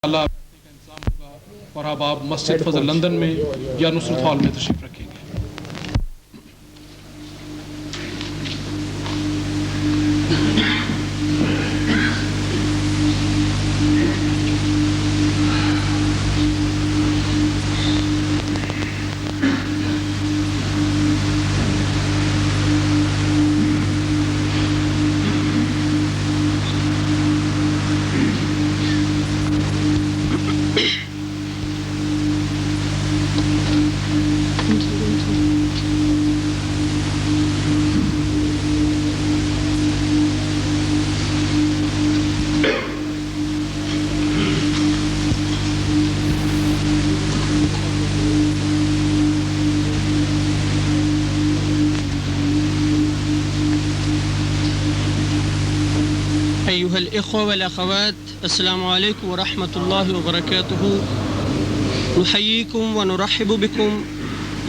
اللہ کا انتظام ہوگا اور اب آپ مسجد فضل لندن میں یا نصرت ہال میں تشریف رکھیں گے. أيها الإخوة والأخوات، السلام عليكم ورحمة الله وبركاته. نحييكم ونرحب بكم.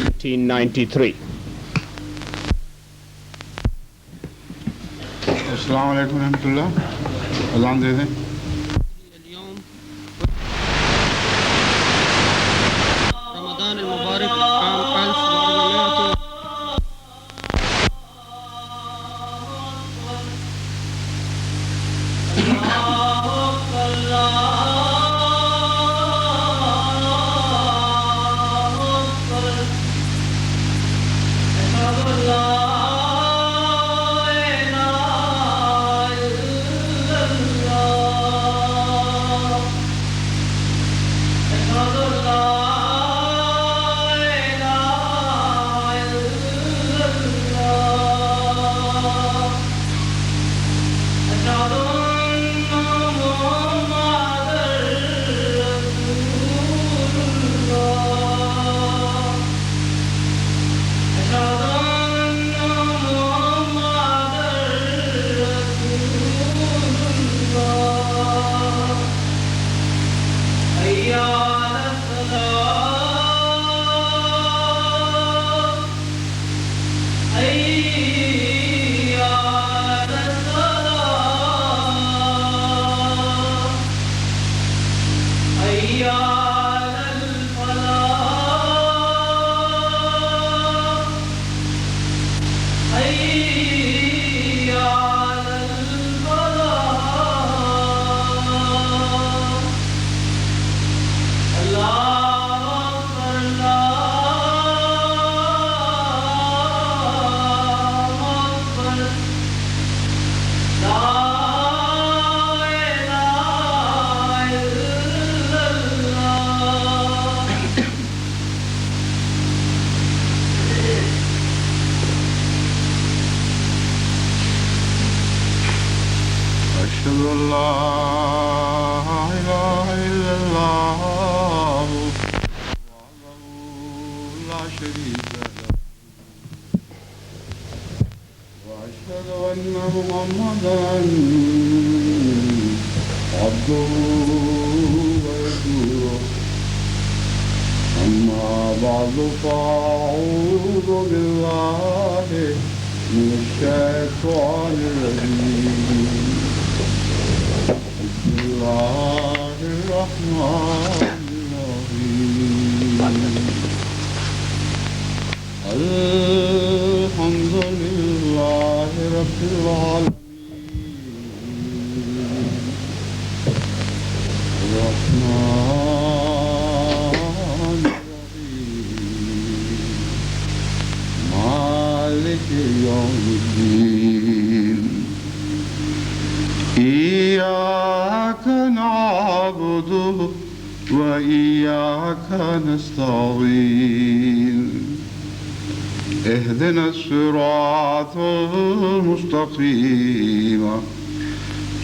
1993. السلام علیکم ورحمۃ اللہ. اذان دے دیں. اليوم رمضان المبارك عام 1400. أشهد أن لا إله إلا الله وحده لا شريك له وأشهد أن محمدا عبده ورسوله. أما بعد فأعوذ بالله من الشيطان الرجيم. بسم الله الرحمن الرحيم. الحمد لله رب العالمين الرحمن الرحيم مالك يوم الدين. إياك نعبد وإياك نستعين. اهدنا الصراط المستقيم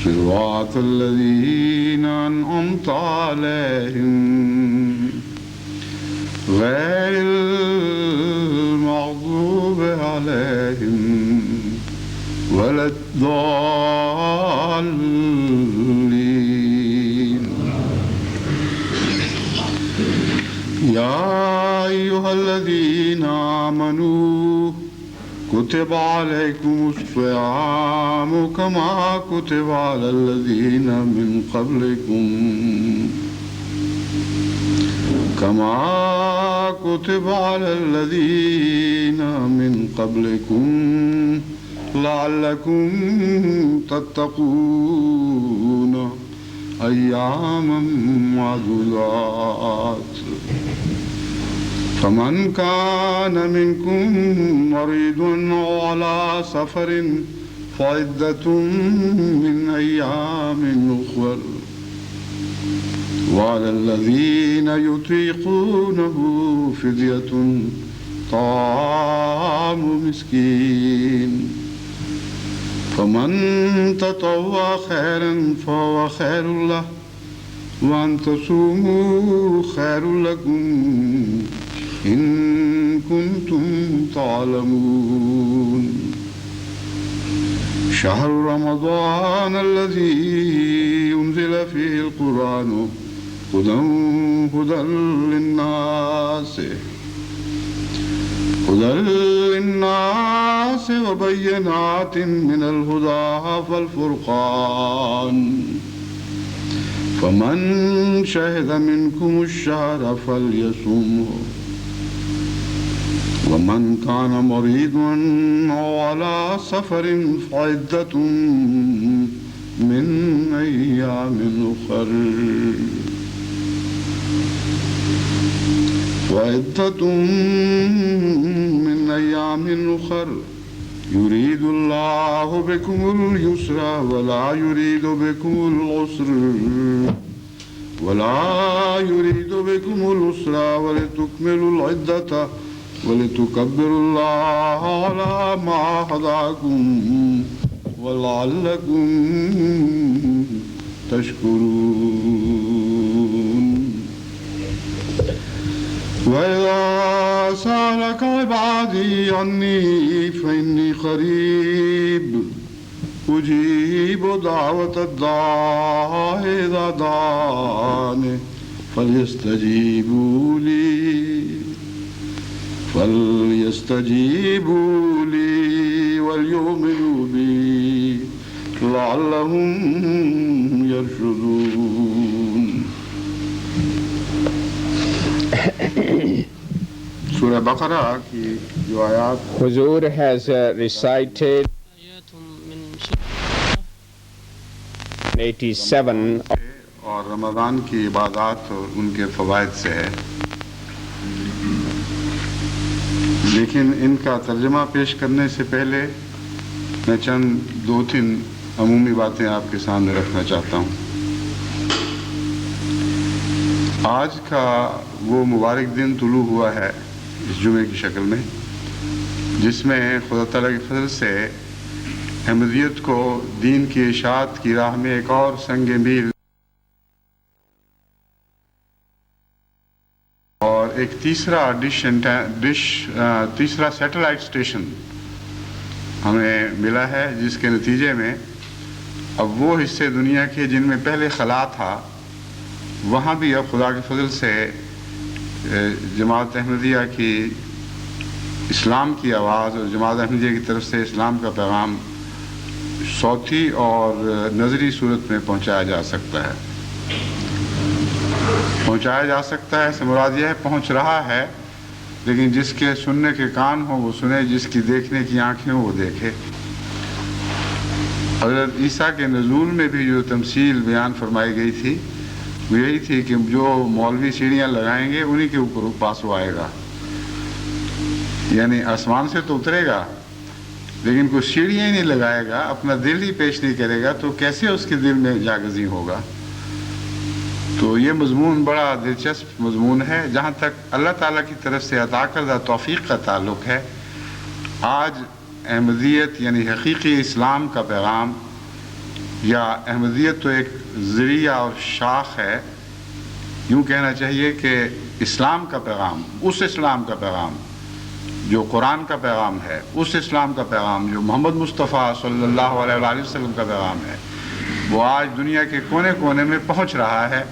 صراط الذين أنعمت عليهم غير المغضوب عليهم ولا الضالين. يا أيها الذين آمنوا كتب عليكم الصيام كما كتب على الذين من قبلكم كما كتب على الذين من قبلكم لعلكم تتقون أياما معدودات فمن كان منكم مريضا أو على سفر فعدة من أيام أخر وعلى الذين يطيقونه فدية طعام مسكين فمن تطوع خيرا فهو خير له وأن تصوموا خير لكم إن كنتم تعلمون شهر رمضان الذي أنزل فيه القرآن هدى للناس وبينات من الهدى والفرقان فمن شهد منكم الشهر فليصمه ومن كان مريضا أو على سفر فعدة من أيام أخر يريد الله بكم اليسر ولا يريد بكم العسر ولتكملوا العدة ولتكبروا الله على ما هداكم ولعلكم تشكرون وإذا سألك عبادي عني فإني قريب أجيب دعوة الداع إذا دعاني فليستجيبوا لي وليؤمنوا بي لعلهم يرشدون. سورہ بقرہ کی جو آیات Huzur has recited آیات من سورة 87 اور رمضان کی عبادات اور ان کے فوائد سے ہے، لیکن ان کا ترجمہ پیش کرنے سے پہلے میں چند دو تین عمومی باتیں آپ کے سامنے رکھنا چاہتا ہوں۔ آج کا وہ مبارک دن طلوع ہوا ہے اس جمعے کی شکل میں، جس میں خدا تعالیٰ کے فضل سے احمدیت کو دین کی اشاعت کی راہ میں ایک اور سنگ میل اور ایک تیسرا تیسرا سیٹلائٹ اسٹیشن ہمیں ملا ہے، جس کے نتیجے میں اب وہ حصے دنیا کے جن میں پہلے خلا تھا وہاں بھی اب خدا کے فضل سے جماعت احمدیہ کی اسلام کی آواز اور جماعت احمدیہ کی طرف سے اسلام کا پیغام صوتی اور نظری صورت میں پہنچایا جا سکتا ہے سے مراد یہ ہے پہنچ رہا ہے، لیکن جس کے سننے کے کان ہوں وہ سنے، جس کی دیکھنے کی آنکھیں ہوں وہ دیکھے۔ حضرت عیسیٰ کے نزول میں بھی جو تمثیل بیان فرمائی گئی تھی وہ یہی تھی کہ جو مولوی سیڑھیاں لگائیں گے انہی کے اوپر پاس وہ آئے گا، یعنی آسمان سے تو اترے گا لیکن کوئی سیڑھیاں ہی نہیں لگائے گا، اپنا دل ہی پیش نہیں کرے گا، تو کیسے اس کے دل میں جاگزی ہوگا؟ تو یہ مضمون بڑا دلچسپ مضمون ہے۔ جہاں تک اللہ تعالیٰ کی طرف سے عطا کردہ توفیق کا تعلق ہے، آج احمدیت یعنی حقیقی اسلام کا پیغام، یا احمدیت تو ایک ذریعہ اور شاخ ہے، یوں کہنا چاہیے کہ اسلام کا پیغام، اس اسلام کا پیغام جو قرآن کا پیغام ہے، اس اسلام کا پیغام جو محمد مصطفیٰ صلی اللہ علیہ وآلہ وسلم کا پیغام ہے، وہ آج دنیا کے کونے کونے میں پہنچ رہا ہے۔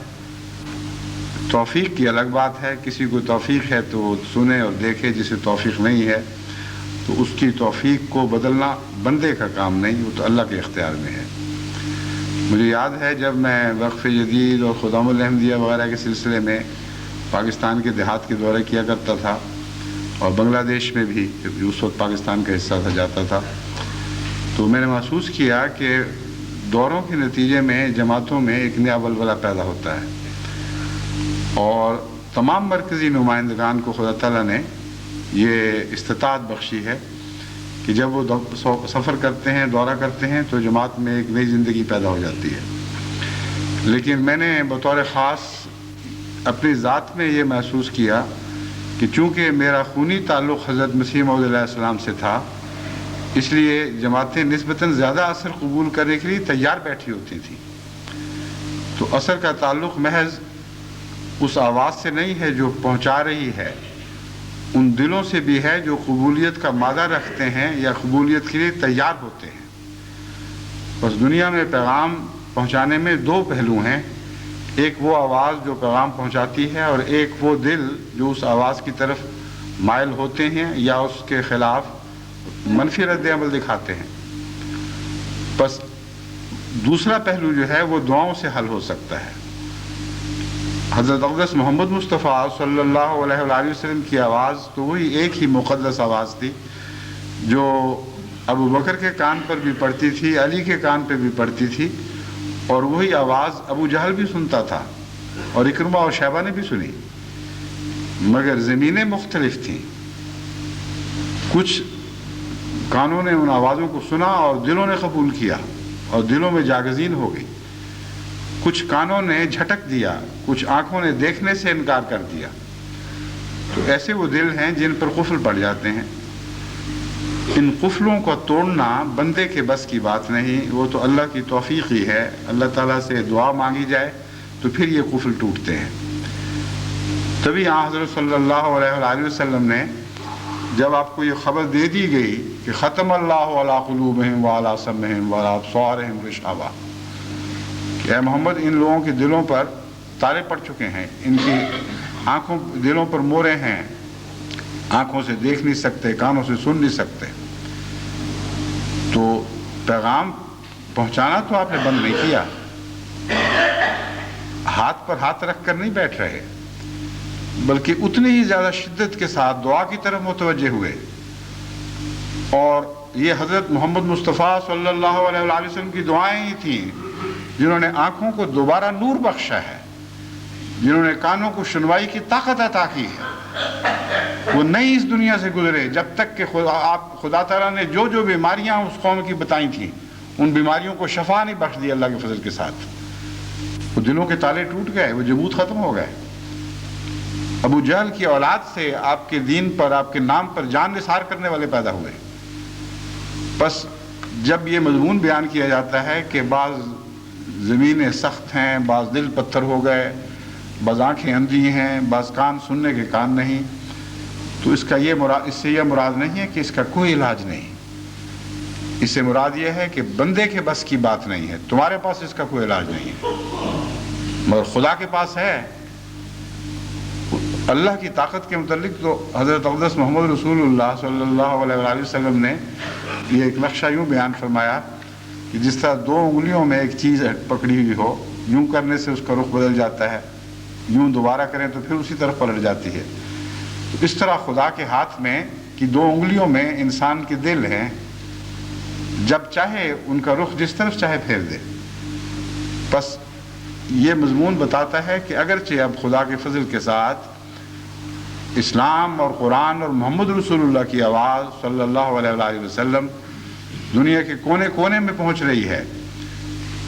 توفیق کی الگ بات ہے، کسی کو توفیق ہے تو سنے اور دیکھے، جسے توفیق نہیں ہے تو اس کی توفیق کو بدلنا بندے کا کام نہیں، وہ تو اللہ کے اختیار میں ہے۔ مجھے یاد ہے جب میں وقف جدید اور خدام الاحمدیہ وغیرہ کے سلسلے میں پاکستان کے دیہات کے دورے کیا کرتا تھا اور بنگلہ دیش میں بھی اس وقت پاکستان کا حصہ تھا جاتا تھا. تو میں نے محسوس کیا کہ دوروں کے نتیجے میں جماعتوں میں ایک نیا ولولہ پیدا ہوتا ہے اور تمام مرکزی نمائندگان کو خدا تعالیٰ نے یہ استطاعت بخشی ہے کہ جب وہ سفر کرتے ہیں، دورہ کرتے ہیں تو جماعت میں ایک نئی زندگی پیدا ہو جاتی ہے. لیکن میں نے بطور خاص اپنی ذات میں یہ محسوس کیا کہ چونکہ میرا خونی تعلق حضرت مسیح موعود علیہ السلام سے تھا، اس لیے جماعتیں نسبتاً زیادہ اثر قبول کرنے کے لیے تیار بیٹھی ہوتی تھیں. تو اثر کا تعلق محض اس آواز سے نہیں ہے جو پہنچا رہی ہے، ان دلوں سے بھی ہے جو قبولیت کا مادہ رکھتے ہیں یا قبولیت کے لیے تیار ہوتے ہیں. بس دنیا میں پیغام پہنچانے میں دو پہلو ہیں، ایک وہ آواز جو پیغام پہنچاتی ہے اور ایک وہ دل جو اس آواز کی طرف مائل ہوتے ہیں یا اس کے خلاف منفی رد عمل دکھاتے ہیں. بس دوسرا پہلو جو ہے وہ دعاؤں سے حل ہو سکتا ہے. حضرت اقدس محمد مصطفیٰ صلی اللہ علیہ وآلہ وسلم کی آواز تو وہی ایک ہی مقدس آواز تھی جو ابو بکر کے کان پر بھی پڑتی تھی، علی کے کان پہ بھی پڑتی تھی، اور وہی آواز ابو جہل بھی سنتا تھا اور اکرمہ اور شیبہ نے بھی سنی، مگر زمینیں مختلف تھیں. کچھ کانوں نے ان آوازوں کو سنا اور دلوں نے قبول کیا اور دلوں میں جاگزین ہو گئی. کچھ کانوں نے جھٹک دیا، کچھ آنکھوں نے دیکھنے سے انکار کر دیا. تو ایسے وہ دل ہیں جن پر قفل پڑ جاتے ہیں. ان قفلوں کو توڑنا بندے کے بس کی بات نہیں، وہ تو اللہ کی توفیق ہی ہے. اللہ تعالیٰ سے دعا مانگی جائے تو پھر یہ قفل ٹوٹتے ہیں. تبھی حضرت صلی اللہ علیہ وآلہ وسلم نے جب آپ کو یہ خبر دے دی گئی کہ ختم اللہ علی قلوبہم وعلی سمعہم وعلی ابصارہم غشاوہ، کہ اے محمد ان لوگوں کے دلوں پر تالے پڑ چکے ہیں، ان کی آنکھوں دلوں پر مورے ہیں، آنکھوں سے دیکھ نہیں سکتے، کانوں سے سن نہیں سکتے. تو پیغام پہنچانا تو آپ نے بند نہیں کیا، ہاتھ پر ہاتھ رکھ کر نہیں بیٹھ رہے، بلکہ اتنی ہی زیادہ شدت کے ساتھ دعا کی طرف متوجہ ہوئے. اور یہ حضرت محمد مصطفیٰ صلی اللہ علیہ وآلہ وسلم کی دعائیں ہی تھیں جنہوں نے آنکھوں کو دوبارہ نور بخشا ہے، جنہوں نے کانوں کو سنوائی کی طاقت عطا کی ہے. وہ نہیں اس دنیا سے گزرے جب تک کہ خدا تعالیٰ نے جو جو بیماریاں اس قوم کی بتائی تھیں ان بیماریوں کو شفا نہیں بخش دی اللہ کے فضل کے ساتھ. وہ دلوں کے تالے ٹوٹ گئے، وہ جمود ختم ہو گئے. ابو جہل کی اولاد سے آپ کے دین پر، آپ کے نام پر جان نثار کرنے والے پیدا ہوئے. بس جب یہ مضمون بیان کیا جاتا ہے کہ بعض زمینیں سخت ہیں، بعض دل پتھر ہو گئے، بعض آنکھیں اندھی ہیں، بعض کان سننے کے کان نہیں، تو اس سے یہ مراد نہیں ہے کہ اس کا کوئی علاج نہیں. اس سے مراد یہ ہے کہ بندے کے بس کی بات نہیں ہے، تمہارے پاس اس کا کوئی علاج نہیں ہے، مگر خدا کے پاس ہے. اللہ کی طاقت کے متعلق تو حضرت اقدس محمد رسول اللہ صلی اللہ علیہ وآلہ وسلم نے یہ ایک نقشہ یوں بیان فرمایا کہ جس طرح دو انگلیوں میں ایک چیز پکڑی ہوئی ہو، یوں کرنے سے اس کا رخ بدل جاتا ہے، یوں دوبارہ کریں تو پھر اسی طرف پلٹ جاتی ہے. تو اس طرح خدا کے ہاتھ میں کہ دو انگلیوں میں انسان کے دل ہیں، جب چاہے ان کا رخ جس طرف چاہے پھیر دے. بس یہ مضمون بتاتا ہے کہ اگرچہ اب خدا کے فضل کے ساتھ اسلام اور قرآن اور محمد رسول اللہ کی آواز صلی اللہ علیہ وآلہ وسلم دنیا کے کونے کونے میں پہنچ رہی ہے،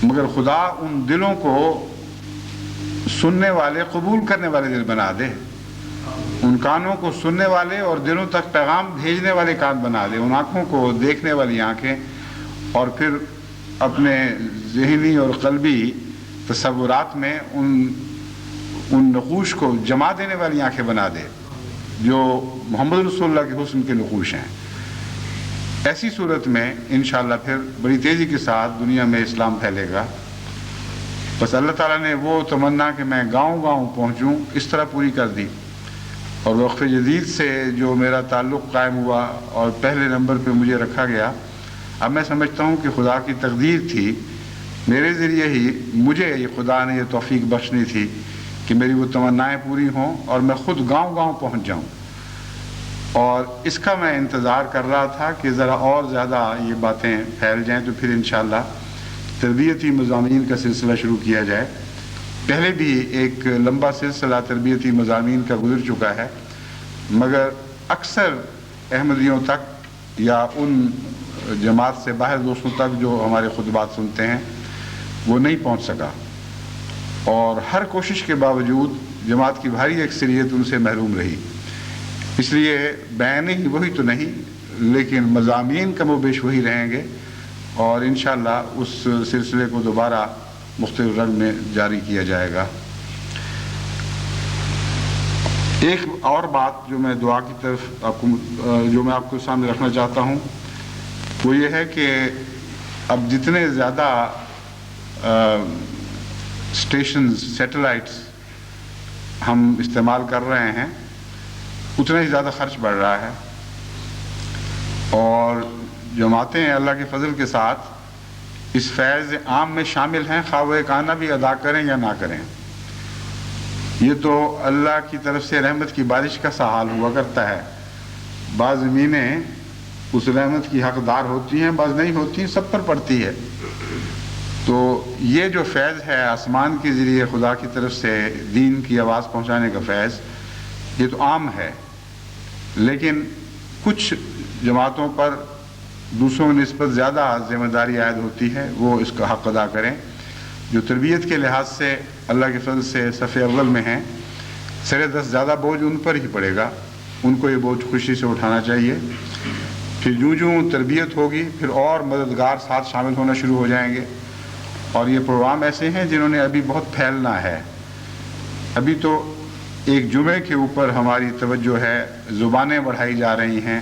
مگر خدا ان دلوں کو سننے والے، قبول کرنے والے دل بنا دے، ان کانوں کو سننے والے اور دلوں تک پیغام بھیجنے والے کان بنا دے، ان آنکھوں کو دیکھنے والی آنکھیں، اور پھر اپنے ذہنی اور قلبی تصورات میں ان نقوش کو جما دینے والی آنکھیں بنا دے جو محمد رسول اللہ کے حسن کے نقوش ہیں. ایسی صورت میں انشاءاللہ پھر بڑی تیزی کے ساتھ دنیا میں اسلام پھیلے گا. بس اللہ تعالیٰ نے وہ تمنا کہ میں گاؤں گاؤں پہنچوں اس طرح پوری کر دی، اور وقف جدید سے جو میرا تعلق قائم ہوا اور پہلے نمبر پہ مجھے رکھا گیا، اب میں سمجھتا ہوں کہ خدا کی تقدیر تھی، میرے ذریعے ہی مجھے خدا نے یہ توفیق بخشنی تھی کہ میری وہ تمنائیں پوری ہوں اور میں خود گاؤں گاؤں پہنچ جاؤں، اور اس کا میں انتظار کر رہا تھا کہ ذرا اور زیادہ یہ باتیں پھیل جائیں تو پھر انشاءاللہ تربیتی مضامین کا سلسلہ شروع کیا جائے۔ پہلے بھی ایک لمبا سلسلہ تربیتی مضامین کا گزر چکا ہے، مگر اکثر احمدیوں تک یا ان جماعت سے باہر دوستوں تک جو ہمارے خطبات سنتے ہیں وہ نہیں پہنچ سکا، اور ہر کوشش کے باوجود جماعت کی بھاری اکثریت ان سے محروم رہی۔ اس لیے بیان ہی وہی تو نہیں لیکن مضامین کم و بیش وہی رہیں گے، اور انشاءاللہ اس سلسلے کو دوبارہ مختلف رنگ میں جاری کیا جائے گا۔ ایک اور بات جو میں دعا کی طرف جو میں آپ کو سامنے رکھنا چاہتا ہوں وہ یہ ہے کہ اب جتنے زیادہ اسٹیشنز سیٹلائٹس ہم استعمال کر رہے ہیں اتنا ہی زیادہ خرچ بڑھ رہا ہے، اور جماعتیں اللہ کے فضل کے ساتھ اس فیض عام میں شامل ہیں، خواہ وہ ایک آنا بھی ادا کریں یا نہ کریں۔ یہ تو اللہ کی طرف سے رحمت کی بارش کا سا حال ہوا کرتا ہے، بعض زمینیں اس رحمت کی حقدار ہوتی ہیں، بعض نہیں ہوتی ہیں، سب پر پڑتی ہے۔ تو یہ جو فیض ہے آسمان کے ذریعے خدا کی طرف سے دین کی آواز پہنچانے کا فیض، یہ تو عام ہے، لیکن کچھ جماعتوں پر دوسروں کی نسبت زیادہ ذمہ داری عائد ہوتی ہے، وہ اس کا حق ادا کریں۔ جو تربیت کے لحاظ سے اللہ کے فضل سے صف اول میں ہیں، سر دست زیادہ بوجھ ان پر ہی پڑے گا، ان کو یہ بوجھ خوشی سے اٹھانا چاہیے۔ پھر جوں تربیت ہوگی پھر اور مددگار ساتھ شامل ہونا شروع ہو جائیں گے، اور یہ پروگرام ایسے ہیں جنہوں نے ابھی بہت پھیلنا ہے۔ ابھی تو ایک جمعے کے اوپر ہماری توجہ ہے، زبانیں بڑھائی جا رہی ہیں،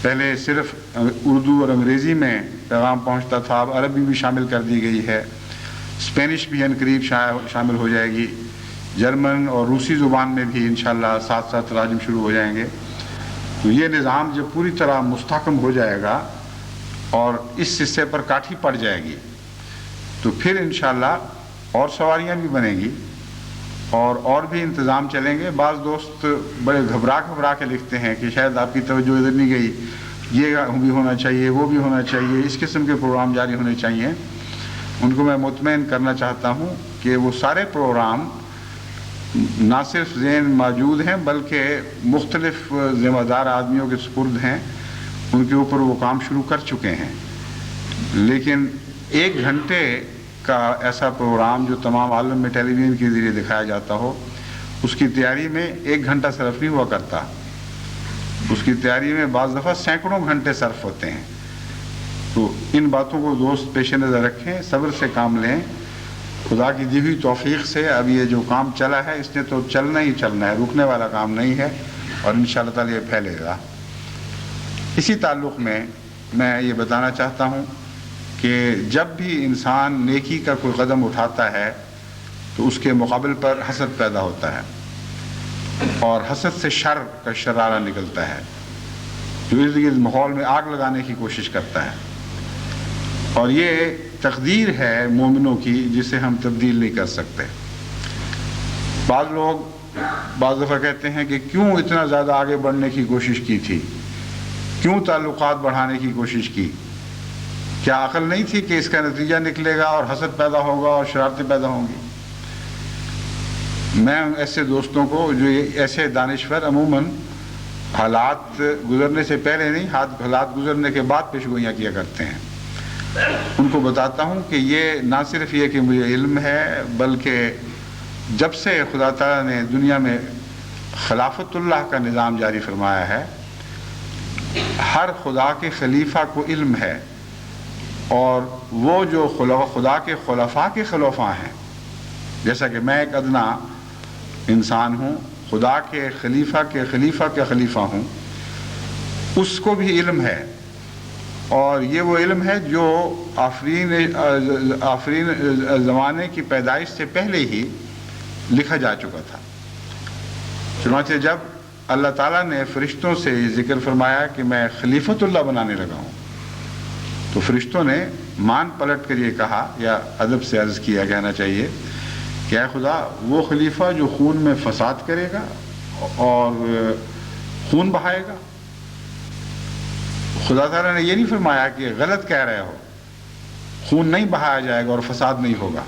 پہلے صرف اردو اور انگریزی میں پیغام پہنچتا تھا، اب عربی بھی شامل کر دی گئی ہے، اسپینش بھی عنقریب شامل ہو جائے گی، جرمن اور روسی زبان میں بھی انشاءاللہ ساتھ ساتھ تراجم شروع ہو جائیں گے۔ تو یہ نظام جب پوری طرح مستحکم ہو جائے گا اور اس حصے پر کاٹھی پڑ جائے گی تو پھر انشاءاللہ اور سواریاں بھی بنیں گی اور بھی انتظام چلیں گے۔ بعض دوست بڑے گھبرا کے لکھتے ہیں کہ شاید آپ کی توجہ ادھر نہیں گئی، یہ بھی ہونا چاہیے، وہ بھی ہونا چاہیے، اس قسم کے پروگرام جاری ہونے چاہیے۔ ان کو میں مطمئن کرنا چاہتا ہوں کہ وہ سارے پروگرام نہ صرف ذہن موجود ہیں بلکہ مختلف ذمہ دار آدمیوں کے سپرد ہیں، ان کے اوپر وہ کام شروع کر چکے ہیں۔ لیکن 1 گھنٹے کا ایسا پروگرام جو تمام عالم میں ٹیلی ویژن کے ذریعے دکھایا جاتا ہو، اس کی تیاری میں 1 گھنٹہ صرف نہیں ہوا کرتا، اس کی تیاری میں بعض دفعہ سینکڑوں گھنٹے صرف ہوتے ہیں۔ تو ان باتوں کو دوست پیش نظر رکھیں، صبر سے کام لیں، خدا کی دی ہوئی توفیق سے اب یہ جو کام چلا ہے اس نے تو چلنا ہی چلنا ہے، رکنے والا کام نہیں ہے، اور انشاءاللہ تعالی یہ پھیلے گا۔ اسی تعلق میں یہ بتانا چاہتا ہوں کہ جب بھی انسان نیکی کا کوئی قدم اٹھاتا ہے تو اس کے مقابل پر حسد پیدا ہوتا ہے، اور حسد سے شر کا شرارہ نکلتا ہے جو ارد گرد ماحول میں آگ لگانے کی کوشش کرتا ہے، اور یہ تقدیر ہے مومنوں کی جسے ہم تبدیل نہیں کر سکتے۔ بعض لوگ بعض دفعہ کہتے ہیں کہ کیوں اتنا زیادہ آگے بڑھنے کی کوشش کی تھی، کیوں تعلقات بڑھانے کی کوشش کی، کیا عقل نہیں تھی کہ اس کا نتیجہ نکلے گا اور حسد پیدا ہوگا اور شرارتیں پیدا ہوں گی؟ میں ایسے دوستوں کو جو ایسے دانشور عموماً حالات گزرنے سے پہلے نہیں، حالات گزرنے کے بعد پیشگوئیاں کیا کرتے ہیں، ان کو بتاتا ہوں کہ یہ نہ صرف یہ کہ مجھے علم ہے بلکہ جب سے خدا تعالیٰ نے دنیا میں خلافت اللہ کا نظام جاری فرمایا ہے، ہر خدا کے خلیفہ کو علم ہے، اور وہ جو خدا کے خلفاء کے خلفاء ہیں، جیسا کہ میں ایک ادنا انسان ہوں، خدا کے خلیفہ کے خلیفہ ہوں، اس کو بھی علم ہے، اور یہ وہ علم ہے جو آفرین زمانے کی پیدائش سے پہلے ہی لکھا جا چکا تھا۔ چنانچہ جب اللہ تعالیٰ نے فرشتوں سے یہ ذکر فرمایا کہ میں خلیفۃ اللہ بنانے لگا ہوں، تو فرشتوں نے مان پلٹ کر یہ کہا، یا ادب سے عرض کیا کہنا چاہیے کہ اے خدا وہ خلیفہ جو خون میں فساد کرے گا اور خون بہائے گا. خدا تعالیٰ نے یہ نہیں فرمایا کہ غلط کہہ رہے ہو، خون نہیں بہایا جائے گا اور فساد نہیں ہوگا،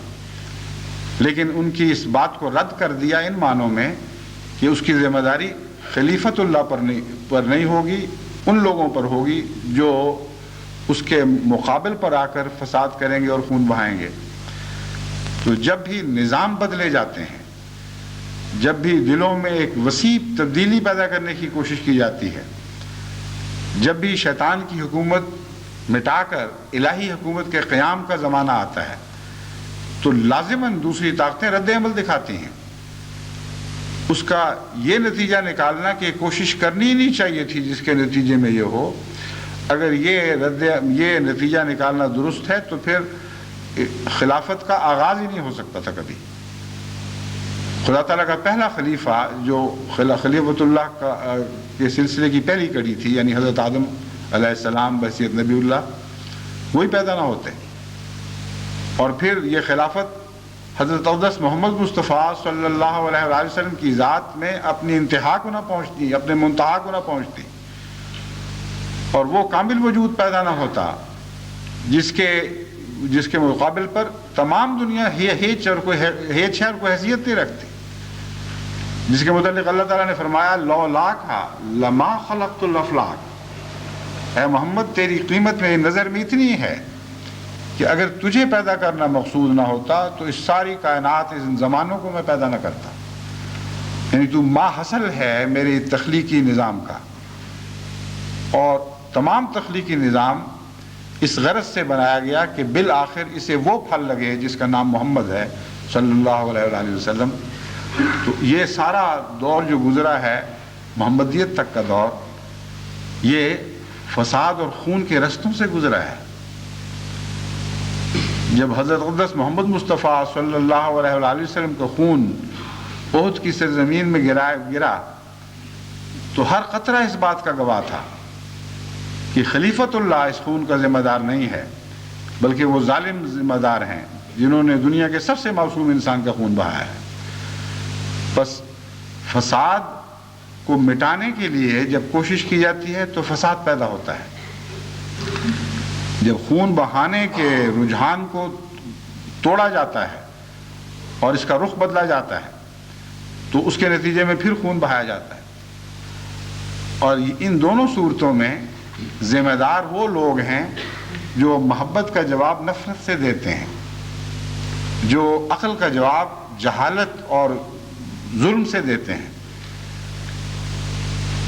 لیکن ان کی اس بات کو رد کر دیا ان معنوں میں کہ اس کی ذمہ داری خلیفۃ اللہ پر نہیں ہوگی، ان لوگوں پر ہوگی جو اس کے مقابل پر آ کر فساد کریں گے اور خون بہائیں گے. تو جب بھی نظام بدلے جاتے ہیں، جب بھی دلوں میں ایک وسیع تبدیلی پیدا کرنے کی کوشش کی جاتی ہے، جب بھی شیطان کی حکومت مٹا کر الہی حکومت کے قیام کا زمانہ آتا ہے، تو لازماً دوسری طاقتیں رد عمل دکھاتی ہیں. اس کا یہ نتیجہ نکالنا کہ کوشش کرنی ہی نہیں چاہیے تھی جس کے نتیجے میں یہ ہو، اگر یہ نتیجہ نکالنا درست ہے تو پھر خلافت کا آغاز ہی نہیں ہو سکتا تھا کبھی. خدا تعالیٰ کا پہلا خلیفہ جو خلیفۃ اللہ کے سلسلے کی پہلی کڑی تھی، یعنی حضرت آدم علیہ السلام بحیثیت نبی اللہ، وہی پیدا نہ ہوتے. اور پھر یہ خلافت حضرت اقدس محمد مصطفیٰ صلی اللہ علیہ وآلہ وسلم کی ذات میں اپنی انتہا کو نہ پہنچتی، اپنے منتہا کو نہ پہنچتی، اور وہ کامل وجود پیدا نہ ہوتا جس کے مقابل پر تمام دنیا ہیچ اور کوئی حیثیت نہیں رکھتی، جس کے متعلق اللہ تعالیٰ نے فرمایا لولاکھا لما خلقت الافلاک. اے محمد تیری قیمت میری نظر میں اتنی ہے کہ اگر تجھے پیدا کرنا مقصود نہ ہوتا تو اس ساری کائنات، اس زمانوں کو میں پیدا نہ کرتا. یعنی تو ما حصل ہے میرے تخلیقی نظام کا، اور تمام تخلیقی نظام اس غرض سے بنایا گیا کہ بالآخر اسے وہ پھل لگے جس کا نام محمد ہے صلی اللہ علیہ وآلہ وسلم. تو یہ سارا دور جو گزرا ہے محمدیت تک کا دور، یہ فساد اور خون کے رستوں سے گزرا ہے. جب حضرت اقدس محمد مصطفیٰ صلی اللہ علیہ وآلہ وسلم کا خون احد کی سرزمین میں گرا تو ہر قطرہ اس بات کا گواہ تھا کہ خلیفۃ اللہ اس خون کا ذمہ دار نہیں ہے، بلکہ وہ ظالم ذمہ دار ہیں جنہوں نے دنیا کے سب سے معصوم انسان کا خون بہایا ہے. بس فساد کو مٹانے کے لیے جب کوشش کی جاتی ہے تو فساد پیدا ہوتا ہے. جب خون بہانے کے رجحان کو توڑا جاتا ہے اور اس کا رخ بدلا جاتا ہے تو اس کے نتیجے میں پھر خون بہایا جاتا ہے. اور ان دونوں صورتوں میں ذمہ دار وہ لوگ ہیں جو محبت کا جواب نفرت سے دیتے ہیں، جو عقل کا جواب جہالت اور ظلم سے دیتے ہیں.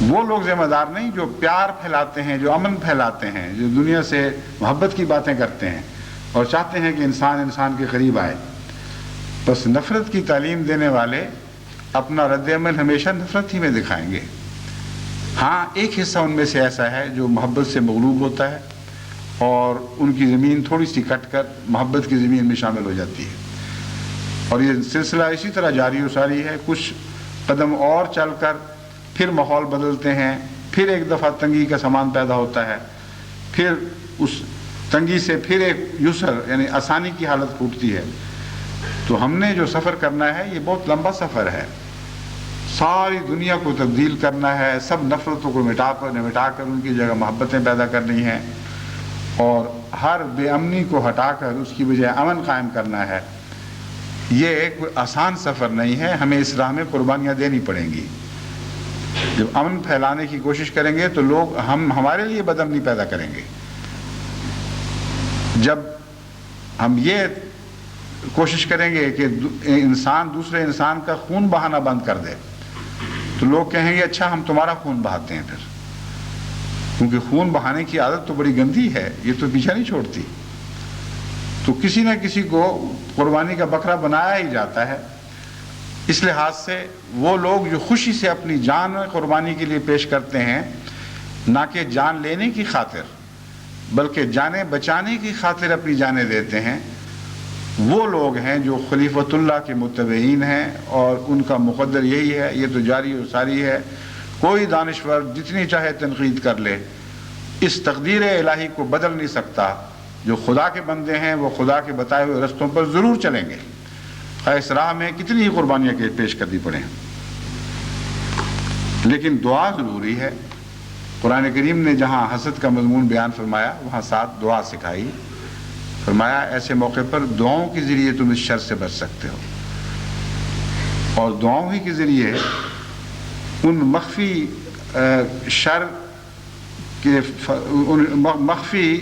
وہ لوگ ذمہ دار نہیں جو پیار پھیلاتے ہیں، جو امن پھیلاتے ہیں، جو دنیا سے محبت کی باتیں کرتے ہیں اور چاہتے ہیں کہ انسان کے قریب آئے. بس نفرت کی تعلیم دینے والے اپنا رد عمل ہمیشہ نفرت ہی میں دکھائیں گے. ہاں ایک حصہ ان میں سے ایسا ہے جو محبت سے مغلوب ہوتا ہے اور ان کی زمین تھوڑی سی کٹ کر محبت کی زمین میں شامل ہو جاتی ہے، اور یہ سلسلہ اسی طرح جاری و ساری ہے. کچھ قدم اور چل کر پھر ماحول بدلتے ہیں، پھر ایک دفعہ تنگی کا سامان پیدا ہوتا ہے، پھر اس تنگی سے پھر ایک یسر یعنی آسانی کی حالت پھوٹتی ہے. تو ہم نے جو سفر کرنا ہے یہ بہت لمبا سفر ہے. ساری دنیا کو تبدیل کرنا ہے، سب نفرتوں کو مٹا کر ان کی جگہ محبتیں پیدا کرنی ہیں، اور ہر بے امنی کو ہٹا کر اس کی بجائے امن قائم کرنا ہے. یہ کوئی آسان سفر نہیں ہے، ہمیں اس راہ میں قربانیاں دینی پڑیں گی. جب امن پھیلانے کی کوشش کریں گے تو لوگ ہمارے لیے بدامنی پیدا کریں گے. جب ہم یہ کوشش کریں گے کہ انسان دوسرے انسان کا خون بہانا بند کر دے تو لوگ کہیں گے اچھا ہم تمہارا خون بہاتے ہیں پھر، کیونکہ خون بہانے کی عادت تو بڑی گندی ہے، یہ تو پیچھا نہیں چھوڑتی. تو کسی نہ کسی کو قربانی کا بکرا بنایا ہی جاتا ہے. اس لحاظ سے وہ لوگ جو خوشی سے اپنی جان قربانی کے لیے پیش کرتے ہیں، نہ کہ جان لینے کی خاطر بلکہ جانیں بچانے کی خاطر اپنی جانیں دیتے ہیں، وہ لوگ ہیں جو خلیفۃ اللہ کے متبعین ہیں، اور ان کا مقدر یہی ہے. یہ تو جاری و ساری ہے. کوئی دانشور جتنی چاہے تنقید کر لے، اس تقدیر الہی کو بدل نہیں سکتا. جو خدا کے بندے ہیں وہ خدا کے بتائے ہوئے رستوں پر ضرور چلیں گے. اس راہ میں کتنی ہی قربانیاں پیش کرنی پڑیں، لیکن دعا ضروری ہے۔ قرآن کریم نے جہاں حسد کا مضمون بیان فرمایا وہاں ساتھ دعا سکھائی، فرمایا ایسے موقع پر دعاؤں کے ذریعے تم اس شر سے بچ سکتے ہو، اور دعاؤں ہی کے ذریعے ان مخفی شر کے مخفی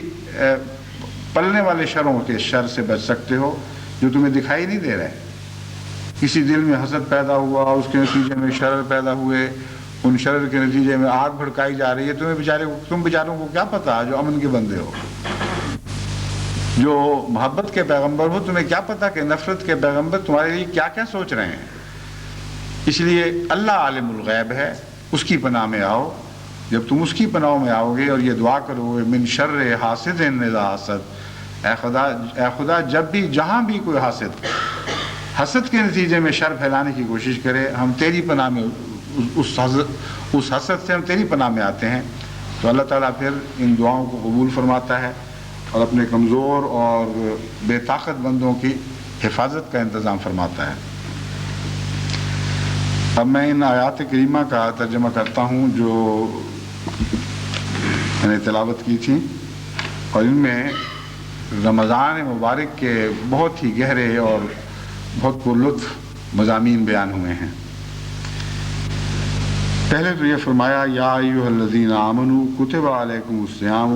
پلنے والے شروں کے شر سے بچ سکتے ہو جو تمہیں دکھائی نہیں دے رہے۔ کسی دل میں حسد پیدا ہوا، اس کے نتیجے میں شرر پیدا ہوئے، ان شرر کے نتیجے میں آگ بھڑکائی جا رہی ہے، تم بیچاروں کو کیا پتا جو امن کے بندے ہو، جو محبت کے پیغمبر ہو، تمہیں کیا پتا کہ نفرت کے پیغمبر تمہارے لیے کیا کیا سوچ رہے ہیں۔ اس لیے اللہ عالم الغیب ہے، اس کی پناہ میں آؤ۔ جب تم اس کی پناہ میں آؤ گے اور یہ دعا کرو گے من شر حاسد اذا حسد، اے خدا جب بھی جہاں بھی کوئی حسد کے نتیجے میں شر پھیلانے کی کوشش کرے، ہم تیری پناہ میں اس حسد سے ہم تیری پناہ میں آتے ہیں، تو اللہ تعالیٰ پھر ان دعاؤں کو قبول فرماتا ہے اور اپنے کمزور اور بے طاقت بندوں کی حفاظت کا انتظام فرماتا ہے۔ اب میں ان آیات کریمہ کا ترجمہ کرتا ہوں جو میں نے تلاوت کی تھی، اور ان میں رمضان مبارک کے بہت ہی گہرے اور بہت پرلطف مضامین بیان ہوئے ہیں۔ پہلے تو یہ فرمایا یا ایھا الذین آمنوا کتب علیکم الصیام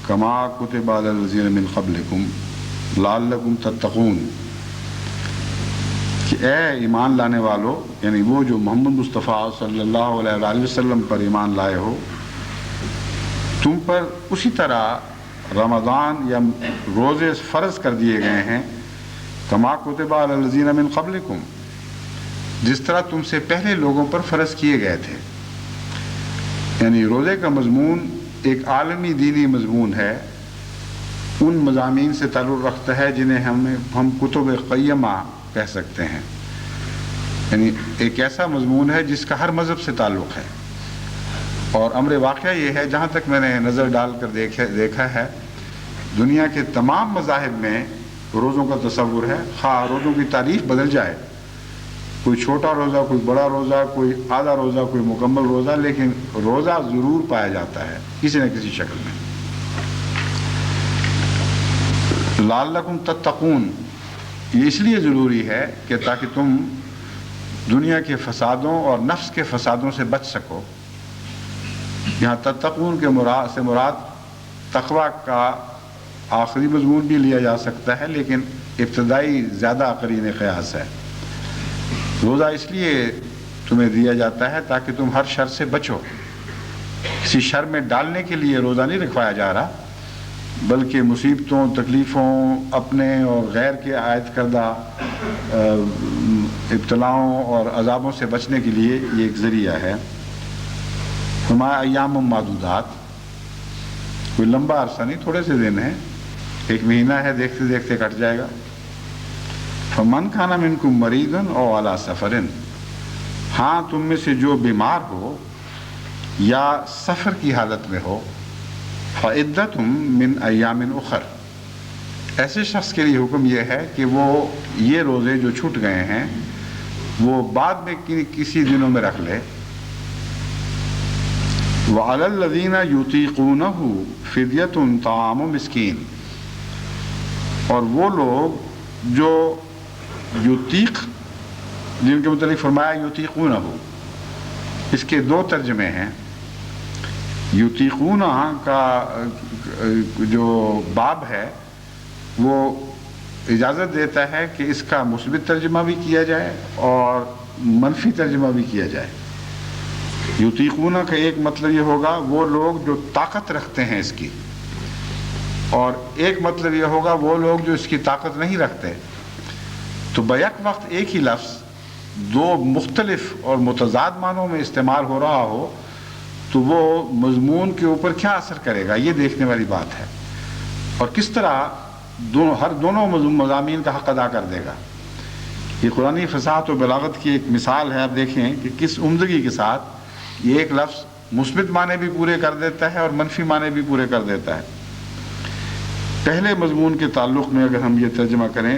کما کتب علی الذین من قبلکم لعلکم تتقون، کہ اے ایمان لانے والو، یعنی وہ جو محمد مصطفیٰ صلی اللہ علیہ وآلہ وسلم پر ایمان لائے ہو، تم پر اسی طرح رمضان یا روزے فرض کر دیے گئے ہیں کما کتب علی الذین من قبلکم، جس طرح تم سے پہلے لوگوں پر فرض کیے گئے تھے۔ یعنی روزے کا مضمون ایک عالمی دینی مضمون ہے، ان مضامین سے تعلق رکھتا ہے جنہیں ہم کتب قیمہ کہہ سکتے ہیں، یعنی ایک ایسا مضمون ہے جس کا ہر مذہب سے تعلق ہے۔ اور امر واقعہ یہ ہے، جہاں تک میں نے نظر ڈال کر دیکھا ہے، دنیا کے تمام مذاہب میں روزوں کا تصور ہے، خواہ روزوں کی تعریف بدل جائے، کوئی چھوٹا روزہ، کوئی بڑا روزہ، کوئی آدھا روزہ، کوئی مکمل روزہ، لیکن روزہ ضرور پایا جاتا ہے کسی نہ کسی شکل میں۔ لعلکم تتقون، یہ اس لیے ضروری ہے کہ تاکہ تم دنیا کے فسادوں اور نفس کے فسادوں سے بچ سکو۔ یہاں تتقون کے سے مراد تقوی کا آخری مضمون بھی لیا جا سکتا ہے، لیکن ابتدائی زیادہ قرین قیاس ہے۔ روزہ اس لیے تمہیں دیا جاتا ہے تاکہ تم ہر شر سے بچو، کسی شر میں ڈالنے کے لیے روزہ نہیں رکھوایا جا رہا، بلکہ مصیبتوں، تکلیفوں، اپنے اور غیر کے عائد کردہ ابتلاؤں اور عذابوں سے بچنے کے لیے یہ ایک ذریعہ ہے۔ فرمایا ایام معدودات، کوئی لمبا عرصہ نہیں، تھوڑے سے دن ہیں، ایک مہینہ ہے، دیکھتے دیکھتے کٹ جائے گا۔ فمن کان منکم مریضا او علی سفر، ہاں تم میں سے جو بیمار ہو یا سفر کی حالت میں ہو، فعدۃ من ایام اخر، ایسے شخص کے لیے حکم یہ ہے کہ وہ یہ روزے جو چھوٹ گئے ہیں وہ بعد میں کسی دنوں میں رکھ لے۔ وعلی الذین یطیقونہ فدیۃ طعام مسکین، اور وہ لوگ جو یطیق، جن کے متعلق فرمایا یطیقونہ، اس کے دو ترجمے ہیں۔ یطیقونہ کا جو باب ہے وہ اجازت دیتا ہے کہ اس کا مثبت ترجمہ بھی کیا جائے اور منفی ترجمہ بھی کیا جائے۔ یطیقونہ کا ایک مطلب یہ ہوگا وہ لوگ جو طاقت رکھتے ہیں اس کی، اور ایک مطلب یہ ہوگا وہ لوگ جو اس کی طاقت نہیں رکھتے۔ تو بیک وقت ایک ہی لفظ دو مختلف اور متضاد معنوں میں استعمال ہو رہا ہو تو وہ مضمون کے اوپر کیا اثر کرے گا، یہ دیکھنے والی بات ہے، اور کس طرح دونوں مضامین کا حق ادا کر دے گا۔ یہ قرآنی فصاحت و بلاغت کی ایک مثال ہے۔ آپ دیکھیں کہ کس عمدگی کے ساتھ یہ ایک لفظ مثبت معنی بھی پورے کر دیتا ہے اور منفی معنی بھی پورے کر دیتا ہے۔ پہلے مضمون کے تعلق میں اگر ہم یہ ترجمہ کریں،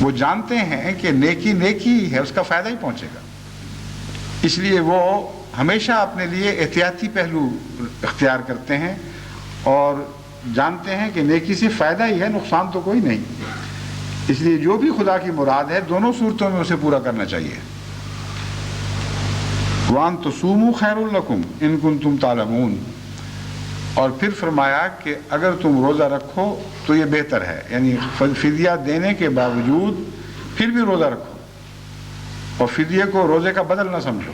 وہ جانتے ہیں کہ نیکی نیکی ہی ہے، اس کا فائدہ ہی پہنچے گا، اس لیے وہ ہمیشہ اپنے لیے احتیاطی پہلو اختیار کرتے ہیں اور جانتے ہیں کہ نیکی سے فائدہ ہی ہے، نقصان تو کوئی نہیں، اس لیے جو بھی خدا کی مراد ہے دونوں صورتوں میں اسے پورا کرنا چاہیے۔ وَأَن تُصُومُوا خَيْرٌ لَكُمْ إِن كُنتُمْ تَعْلَمُونَ، اور پھر فرمایا کہ اگر تم روزہ رکھو تو یہ بہتر ہے، یعنی فدیہ دینے کے باوجود پھر بھی روزہ رکھو، اور فدیے کو روزے کا بدل نہ سمجھو،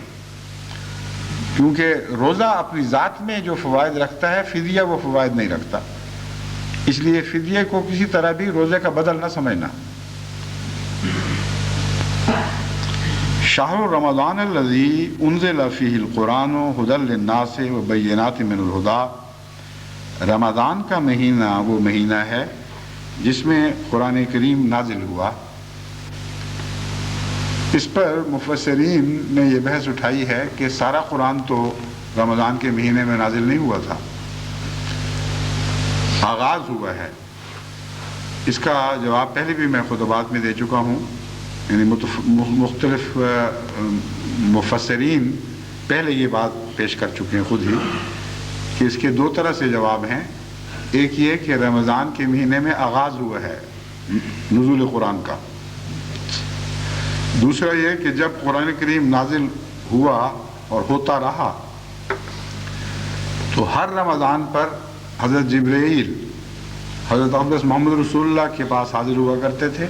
کیونکہ روزہ اپنی ذات میں جو فوائد رکھتا ہے فدیہ وہ فوائد نہیں رکھتا، اس لیے فدیے کو کسی طرح بھی روزے کا بدل نہ سمجھنا۔ شہر رمضان الذی انزل فیہ القرآن ھدی للناس وبینات من الھدی، رمضان کا مہینہ وہ مہینہ ہے جس میں قرآن کریم نازل ہوا۔ اس پر مفسرین نے یہ بحث اٹھائی ہے کہ سارا قرآن تو رمضان کے مہینے میں نازل نہیں ہوا تھا، آغاز ہوا ہے۔ اس کا جواب پہلے بھی میں خطبات میں دے چکا ہوں، یعنی مختلف مفسرین پہلے یہ بات پیش کر چکے ہیں خود ہی کہ اس کے دو طرح سے جواب ہیں۔ ایک یہ کہ رمضان کے مہینے میں آغاز ہوا ہے نزول قرآن کا، دوسرا یہ کہ جب قرآن کریم نازل ہوا اور ہوتا رہا تو ہر رمضان پر حضرت جبرائیل حضرت اقدس محمد رسول اللہ کے پاس حاضر ہوا کرتے تھے،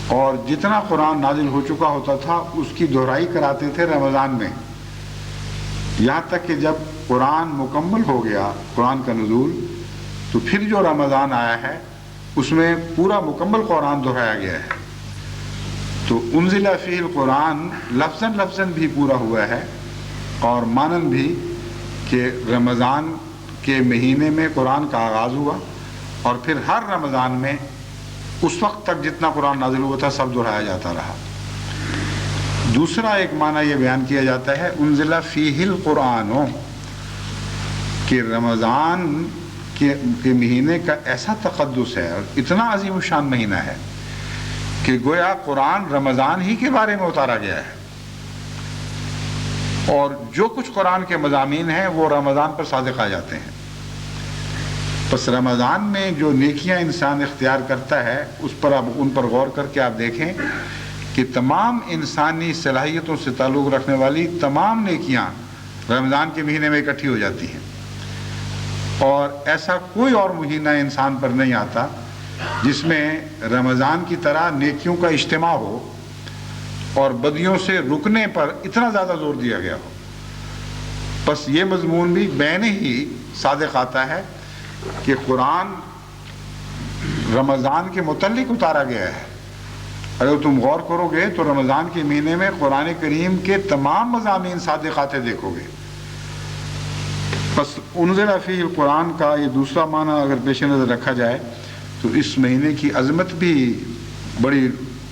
اور جتنا قرآن نازل ہو چکا ہوتا تھا اس کی دہرائی کراتے تھے رمضان میں، یہاں تک کہ جب قرآن مکمل ہو گیا قرآن کا نزول تو پھر جو رمضان آیا ہے اس میں پورا مکمل قرآن دہرایا گیا ہے۔ تو انزل فیہ القرآن لفظاً لفظاً بھی پورا ہوا ہے اور مانن بھی کہ رمضان کے مہینے میں قرآن کا آغاز ہوا اور پھر ہر رمضان میں اس وقت تک جتنا قرآن نازل ہوا تھا سب دہرایا جاتا رہا۔ دوسرا ایک معنی یہ بیان کیا جاتا ہے انزل فیہ القرآن، کہ رمضان کے مہینے کا ایسا تقدس ہے اور اتنا عظیم الشان مہینہ ہے کہ گویا قرآن رمضان ہی کے بارے میں اتارا گیا ہے، اور جو کچھ قرآن کے مضامین ہیں وہ رمضان پر صادق آ جاتے ہیں۔ پس رمضان میں جو نیکیاں انسان اختیار کرتا ہے اس پر ان پر غور کر کے آپ دیکھیں کہ تمام انسانی صلاحیتوں سے تعلق رکھنے والی تمام نیکیاں رمضان کے مہینے میں اکٹھی ہو جاتی ہیں، اور ایسا کوئی اور مہینہ انسان پر نہیں آتا جس میں رمضان کی طرح نیکیوں کا اجتماع ہو اور بدیوں سے رکنے پر اتنا زیادہ زور دیا گیا ہو۔ بس یہ مضمون بھی بین ہی صادق آتا ہے کہ قرآن رمضان کے متعلق اتارا گیا ہے۔ اگر تم غور کرو گے تو رمضان کے مہینے میں قرآن کریم کے تمام مضامین صادق آتے دیکھو گے۔ بس انزل فیہ القرآن کا یہ دوسرا معنی اگر پیش نظر رکھا جائے تو اس مہینے کی عظمت بھی بڑی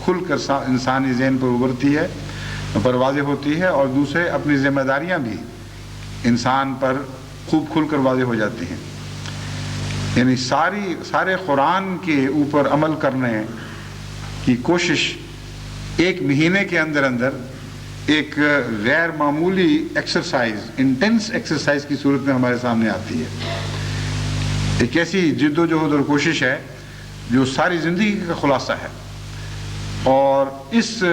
کھل کر انسانی ذہن پر ابھرتی ہے، پر واضح ہوتی ہے، اور دوسرے اپنی ذمہ داریاں بھی انسان پر خوب کھل کر واضح ہو جاتی ہیں۔ یعنی سارے قرآن کے اوپر عمل کرنے کی کوشش ایک مہینے کے اندر ایک غیر معمولی ایکسرسائز، انٹینس ایکسرسائز کی صورت میں ہمارے سامنے آتی ہے۔ ایک ایسی جد و جہد اور کوشش ہے جو ساری زندگی کا خلاصہ ہے، اور اس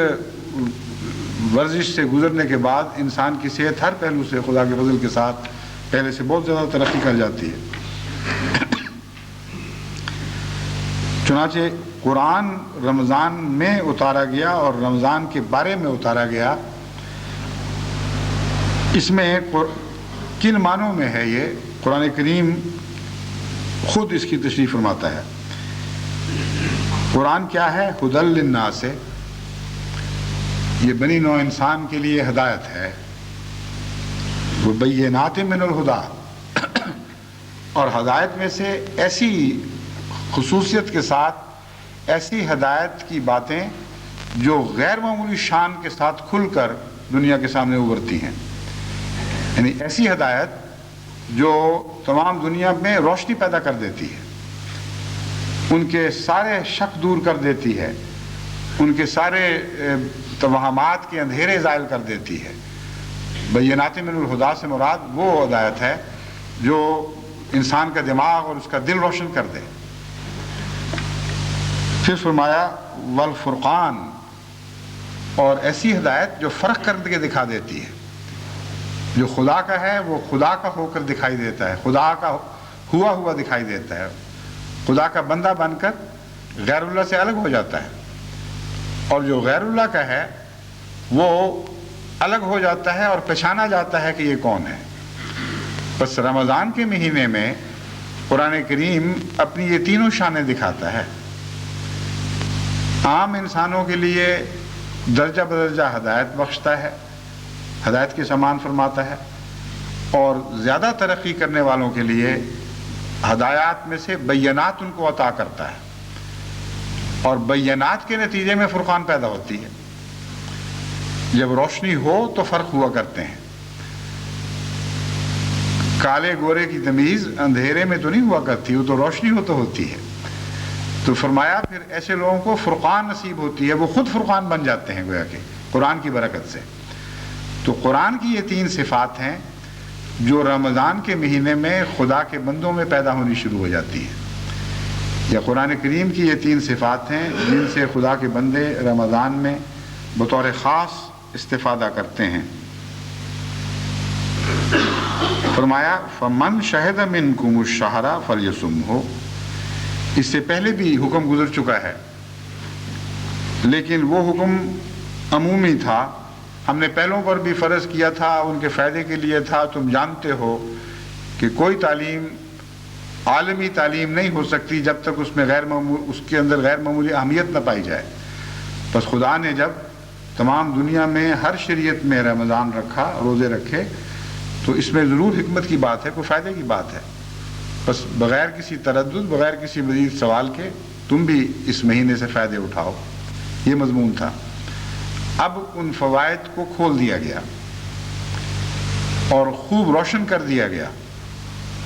ورزش سے گزرنے کے بعد انسان کی صحت ہر پہلو سے خدا کے فضل کے ساتھ پہلے سے بہت زیادہ ترقی کر جاتی ہے۔ چنانچہ قرآن رمضان میں اتارا گیا اور رمضان کے بارے میں اتارا گیا، اس میں کن معنوں میں ہے یہ قرآن کریم خود اس کی تشریح فرماتا ہے۔ قرآن کیا ہے؟ ھدی للناس، یہ بنی نوع انسان کے لیے ہدایت ہے، وبینات من الھدی، اور ہدایت میں سے ایسی خصوصیت کے ساتھ ایسی ہدایت کی باتیں جو غیر معمولی شان کے ساتھ کھل کر دنیا کے سامنے ابھرتی ہیں، یعنی ایسی ہدایت جو تمام دنیا میں روشنی پیدا کر دیتی ہے، ان کے سارے شک دور کر دیتی ہے، ان کے سارے توہمات کے اندھیرے زائل کر دیتی ہے۔ بینات من الہدا سے مراد وہ ہدایت ہے جو انسان کا دماغ اور اس کا دل روشن کر دے۔ پھر فرمایا والفرقان، اور ایسی ہدایت جو فرق کر کے دکھا دیتی ہے، جو خدا کا ہے وہ خدا کا ہو کر دکھائی دیتا ہے، خدا کا ہوا ہوا دکھائی دیتا ہے، خدا کا بندہ بن کر غیر اللہ سے الگ ہو جاتا ہے، اور جو غیر اللہ کا ہے وہ الگ ہو جاتا ہے اور پہچانا جاتا ہے کہ یہ کون ہے۔ بس رمضان کے مہینے میں قرآن کریم اپنی یہ تینوں شانیں دکھاتا ہے۔ عام انسانوں کے لیے درجہ بدرجہ ہدایت بخشتا ہے، ہدایت کے سامان فرماتا ہے، اور زیادہ ترقی کرنے والوں کے لیے ہدایات میں سے بینات ان کو عطا کرتا ہے، اور بینات کے نتیجے میں فرقان پیدا ہوتی ہے۔ جب روشنی ہو تو فرق ہوا کرتے ہیں۔ کالے گورے کی تمیز اندھیرے میں تو نہیں ہوا کرتی، وہ تو روشنی ہو تو ہوتی ہے۔ تو فرمایا پھر ایسے لوگوں کو فرقان نصیب ہوتی ہے، وہ خود فرقان بن جاتے ہیں گویا کہ قرآن کی برکت سے۔ تو قرآن کی یہ تین صفات ہیں جو رمضان کے مہینے میں خدا کے بندوں میں پیدا ہونی شروع ہو جاتی ہیں، یا قرآن کریم کی یہ تین صفات ہیں جن سے خدا کے بندے رمضان میں بطور خاص استفادہ کرتے ہیں۔ فرمایا فمن شہد منکم الشہر فلیصمہ، اس سے پہلے بھی حکم گزر چکا ہے، لیکن وہ حکم عمومی تھا، ہم نے پہلوں پر بھی فرض کیا تھا، ان کے فائدے کے لیے تھا۔ تم جانتے ہو کہ کوئی تعلیم عالمی تعلیم نہیں ہو سکتی جب تک اس کے اندر غیر معمولی اہمیت نہ پائی جائے۔ بس خدا نے جب تمام دنیا میں ہر شریعت میں رمضان رکھا، روزے رکھے، تو اس میں ضرور حکمت کی بات ہے، کوئی فائدے کی بات ہے۔ بس بغیر کسی تردد، بغیر کسی مزید سوال کے تم بھی اس مہینے سے فائدے اٹھاؤ، یہ مضمون تھا۔ اب ان فوائد کو کھول دیا گیا اور خوب روشن کر دیا گیا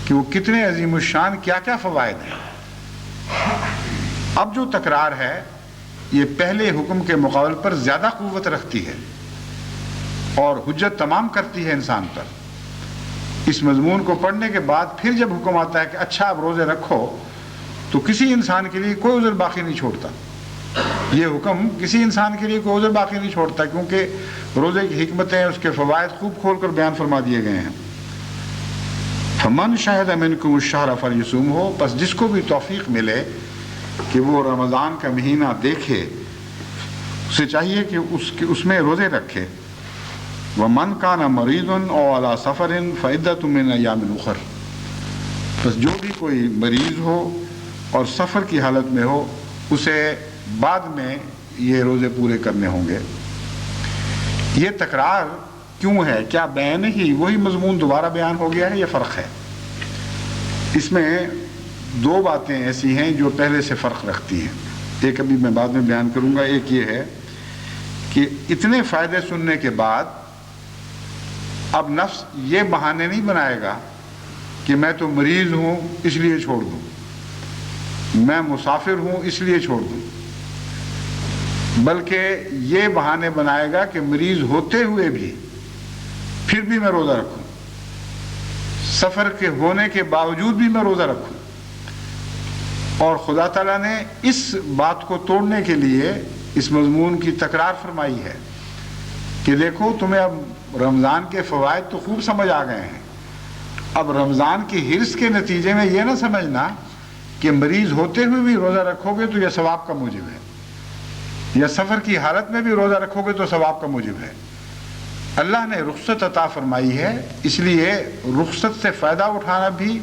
کہ وہ کتنے عظیم الشان کیا کیا فوائد ہیں۔ اب جو تکرار ہے یہ پہلے حکم کے مقابل پر زیادہ قوت رکھتی ہے اور حجت تمام کرتی ہے انسان پر۔ اس مضمون کو پڑھنے کے بعد پھر جب حکم آتا ہے کہ اچھا اب روزے رکھو، تو کسی انسان کے لیے کوئی عذر باقی نہیں چھوڑتا۔ یہ حکم کسی انسان کے لیے کوئی عذر باقی نہیں چھوڑتا، کیونکہ روزے کی حکمتیں، اس کے فوائد خوب کھول کر بیان فرما دیے گئے ہیں۔ فمن شہد منکم الشہر فلیصمہ، پس جس کو بھی توفیق ملے کہ وہ رمضان کا مہینہ دیکھے، اسے چاہیے کہ اس میں روزے رکھے۔ وَمَنْ كَانَ مَرِيضٌ أَوْ عَلَى سَفَرٍ فَعِدَّةٌ مِّنْ أَيَّامٍ أُخَرَ، بس جو بھی کوئی مریض ہو اور سفر کی حالت میں ہو اسے بعد میں یہ روزے پورے کرنے ہوں گے۔ یہ تکرار کیوں ہے؟ کیا بیان ہی وہی مضمون دوبارہ بیان ہو گیا ہے یا فرق ہے؟ اس میں دو باتیں ایسی ہیں جو پہلے سے فرق رکھتی ہیں، ایک ابھی میں بعد میں بیان کروں گا۔ ایک یہ ہے کہ اتنے فائدے سننے کے بعد اب نفس یہ بہانے نہیں بنائے گا کہ میں تو مریض ہوں اس لیے چھوڑ دوں، میں مسافر ہوں اس لیے چھوڑ دوں، بلکہ یہ بہانے بنائے گا کہ مریض ہوتے ہوئے بھی پھر بھی میں روزہ رکھوں، سفر کے ہونے کے باوجود بھی میں روزہ رکھوں۔ اور خدا تعالیٰ نے اس بات کو توڑنے کے لیے اس مضمون کی تکرار فرمائی ہے کہ دیکھو تمہیں اب رمضان کے فوائد تو خوب سمجھ آ گئے ہیں، اب رمضان کی حرص کے نتیجے میں یہ نہ سمجھنا کہ مریض ہوتے ہوئے بھی روزہ رکھو گے تو یہ ثواب کا موجب ہے، یا سفر کی حالت میں بھی روزہ رکھو گے تو ثواب کا موجب ہے۔ اللہ نے رخصت عطا فرمائی ہے، اس لیے رخصت سے فائدہ اٹھانا بھی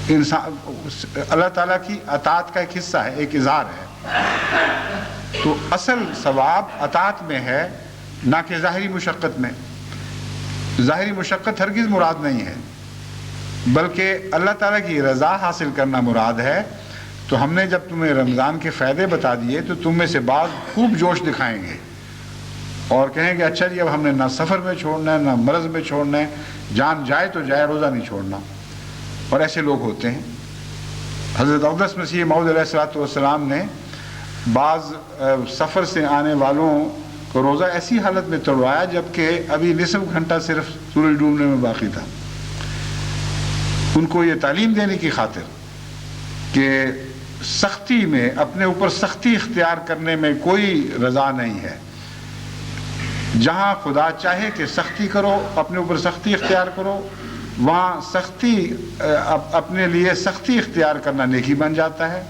انسان اللہ تعالیٰ کی اطاعت کا ایک حصہ ہے، ایک اظہار ہے۔ تو اصل ثواب اطاعت میں ہے، نہ کہ ظاہری مشقت میں۔ ظاہری مشقت ہرگز مراد نہیں ہے، بلکہ اللہ تعالیٰ کی رضا حاصل کرنا مراد ہے۔ تو ہم نے جب تمہیں رمضان کے فائدے بتا دیے تو تم میں سے بعض خوب جوش دکھائیں گے اور کہیں گے اچھا جی اب ہم نے نہ سفر میں چھوڑنا ہے نہ مرض میں چھوڑنا ہے، جان جائے تو جائے، روزہ نہیں چھوڑنا۔ اور ایسے لوگ ہوتے ہیں۔ حضرت اقدس مسیح موعود علیہ الصلوۃ والسلام نے بعض سفر سے آنے والوں کو روزہ ایسی حالت میں توڑوایا جبکہ ابھی نصف گھنٹہ صرف سورج ڈوبنے میں باقی تھا. ان کو یہ تعلیم دینے کی خاطر کہ سختی میں اپنے اوپر سختی اختیار کرنے میں کوئی رضا نہیں ہے. جہاں خدا چاہے کہ سختی کرو، اپنے اوپر سختی اختیار کرو، وہاں سختی اپنے لیے سختی اختیار کرنا نیکی بن جاتا ہے.